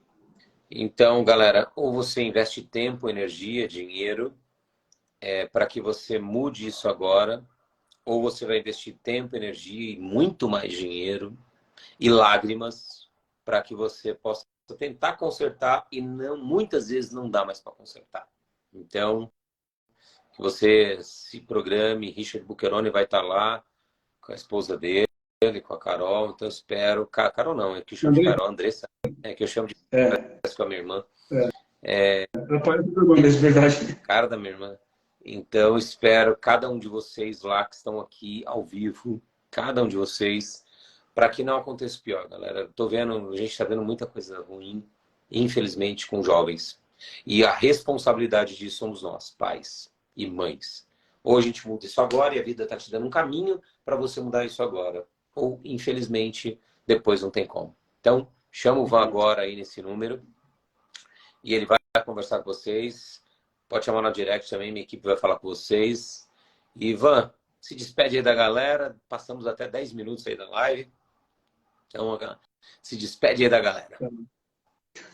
Então, galera, ou você investe tempo, energia, dinheiro, para que você mude isso agora, ou você vai investir tempo, energia e muito mais dinheiro e lágrimas para que você possa tentar consertar e não, muitas vezes não dá mais para consertar. Então, que você se programe, Richard Bucheroni vai estar lá com a esposa dele, com a Carol, então eu espero... Carol não, é que eu chamo de André? Carol, Andressa, é que eu chamo de É, com a minha irmã. aparece o programa, é verdade. Cara da minha irmã. Então, espero cada um de vocês lá que estão aqui ao vivo, cada um de vocês, para que não aconteça o pior, galera. Tô vendo, a gente está vendo muita coisa ruim, infelizmente, com jovens. E a responsabilidade disso somos nós, pais e mães. Ou a gente muda isso agora e a vida está te dando um caminho para você mudar isso agora. Ou, infelizmente, depois não tem como. Então, chama o Van agora aí nesse número e ele vai conversar com vocês. Pode chamar na direct também, minha equipe vai falar com vocês. Ivan, se despede aí da galera. Passamos até 10 minutos aí da live. Então, se despede aí da galera.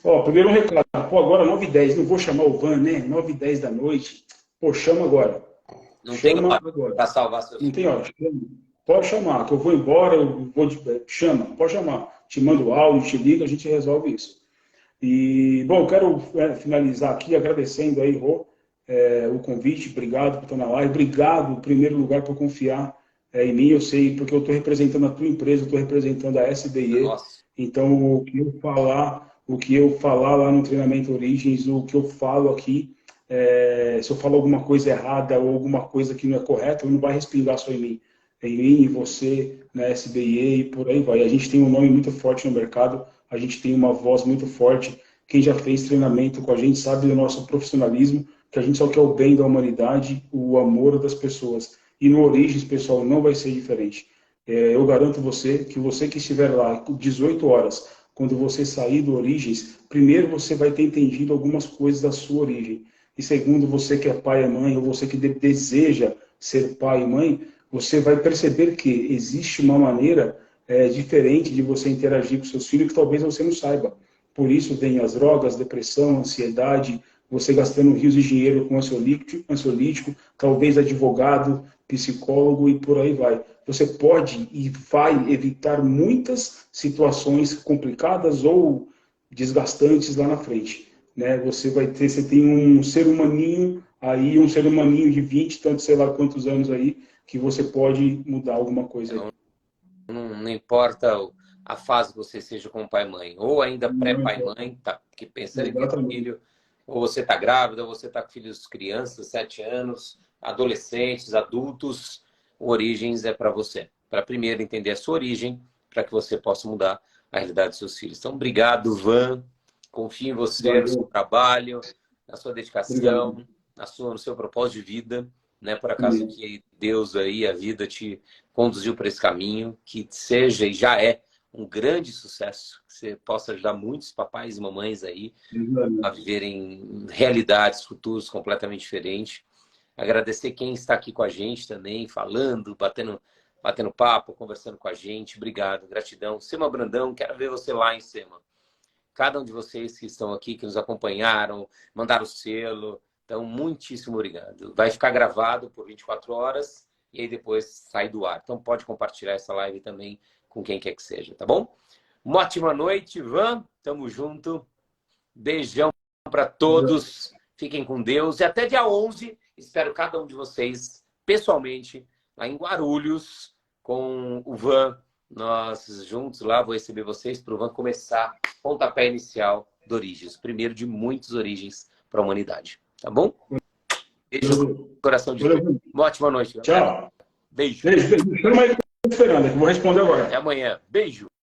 Ó, primeiro um recado. Pô, agora 9h10, não vou chamar o Van, né? 9h10 da noite. Pô, chama agora. Não tem Chama hora agora. para salvar seus Não tem filhos. hora. Pode chamar, que eu vou embora, chama, pode chamar. Te mando o áudio, te liga, a gente resolve isso. E, bom, eu quero finalizar aqui agradecendo aí, Rô, o convite. Obrigado por estar na live. Obrigado, em primeiro lugar, por confiar em mim. Eu sei, porque eu estou representando a tua empresa, eu estou representando a SBE. Nossa. Então, o que eu falar lá no treinamento Origens, o que eu falo aqui, se eu falo alguma coisa errada ou alguma coisa que não é correta, não vai respingar só em mim. Em mim, em você, na SBE e por aí vai. A gente tem um nome muito forte no mercado, a gente tem uma voz muito forte. Quem já fez treinamento com a gente sabe do nosso profissionalismo, que a gente só quer o bem da humanidade, o amor das pessoas. E no Origens, pessoal, não vai ser diferente. Eu garanto você que estiver lá 18 horas, quando você sair do Origens, primeiro você vai ter entendido algumas coisas da sua origem. E segundo, você que é pai e mãe, ou você que deseja ser pai e mãe, você vai perceber que existe uma maneira diferente de você interagir com seus filhos que talvez você não saiba. Por isso vem as drogas, depressão, ansiedade, você gastando rios de dinheiro com ansiolítico, talvez advogado, psicólogo e por aí vai. Você pode e vai evitar muitas situações complicadas ou desgastantes lá na frente, né? Você tem um ser humaninho aí, um ser humaninho de 20, tanto sei lá quantos anos aí, que você pode mudar alguma coisa aí. Não importa a fase que você seja como pai e mãe, ou ainda Não pré-pai e importa. mãe, tá, que pensando em ter Exatamente. filho, ou você está grávida, ou você está com filhos crianças, 7 anos, adolescentes, adultos, o Origens é para você. Para primeiro entender a sua origem, para que você possa mudar a realidade dos seus filhos. Então, obrigado, Van. Confio em você, no seu Valeu. trabalho, na sua Obrigado. dedicação, no seu propósito de vida, né? Por acaso Amém. que Deus aí, a vida te conduziu por esse caminho, que seja e já é um grande sucesso, que você possa ajudar muitos papais e mamães aí a viverem realidades, futuros completamente diferentes. Agradecer quem está aqui com a gente também, falando, batendo papo, conversando com a gente. Obrigado, gratidão. Sema Brandão, quero ver você lá em Sema. Cada um de vocês que estão aqui, que nos acompanharam, mandaram o selo. Então, muitíssimo obrigado. Vai ficar gravado por 24 horas e aí depois sai do ar. Então, pode compartilhar essa live também com quem quer que seja, tá bom? Uma ótima noite, Ivan. Tamo junto. Beijão para todos. Fiquem com Deus. E até dia 11, espero cada um de vocês pessoalmente lá em Guarulhos com o Van. Nós juntos lá, vou receber vocês para o Van começar pontapé inicial do Origens. Primeiro de muitas origens para a humanidade. Tá bom? Beijo no coração de todos. Uma ótima noite, galera. Tchau. Beijo. Beijo, beijo. Chama aí, Fernanda, que eu vou responder agora. Até amanhã. Beijo.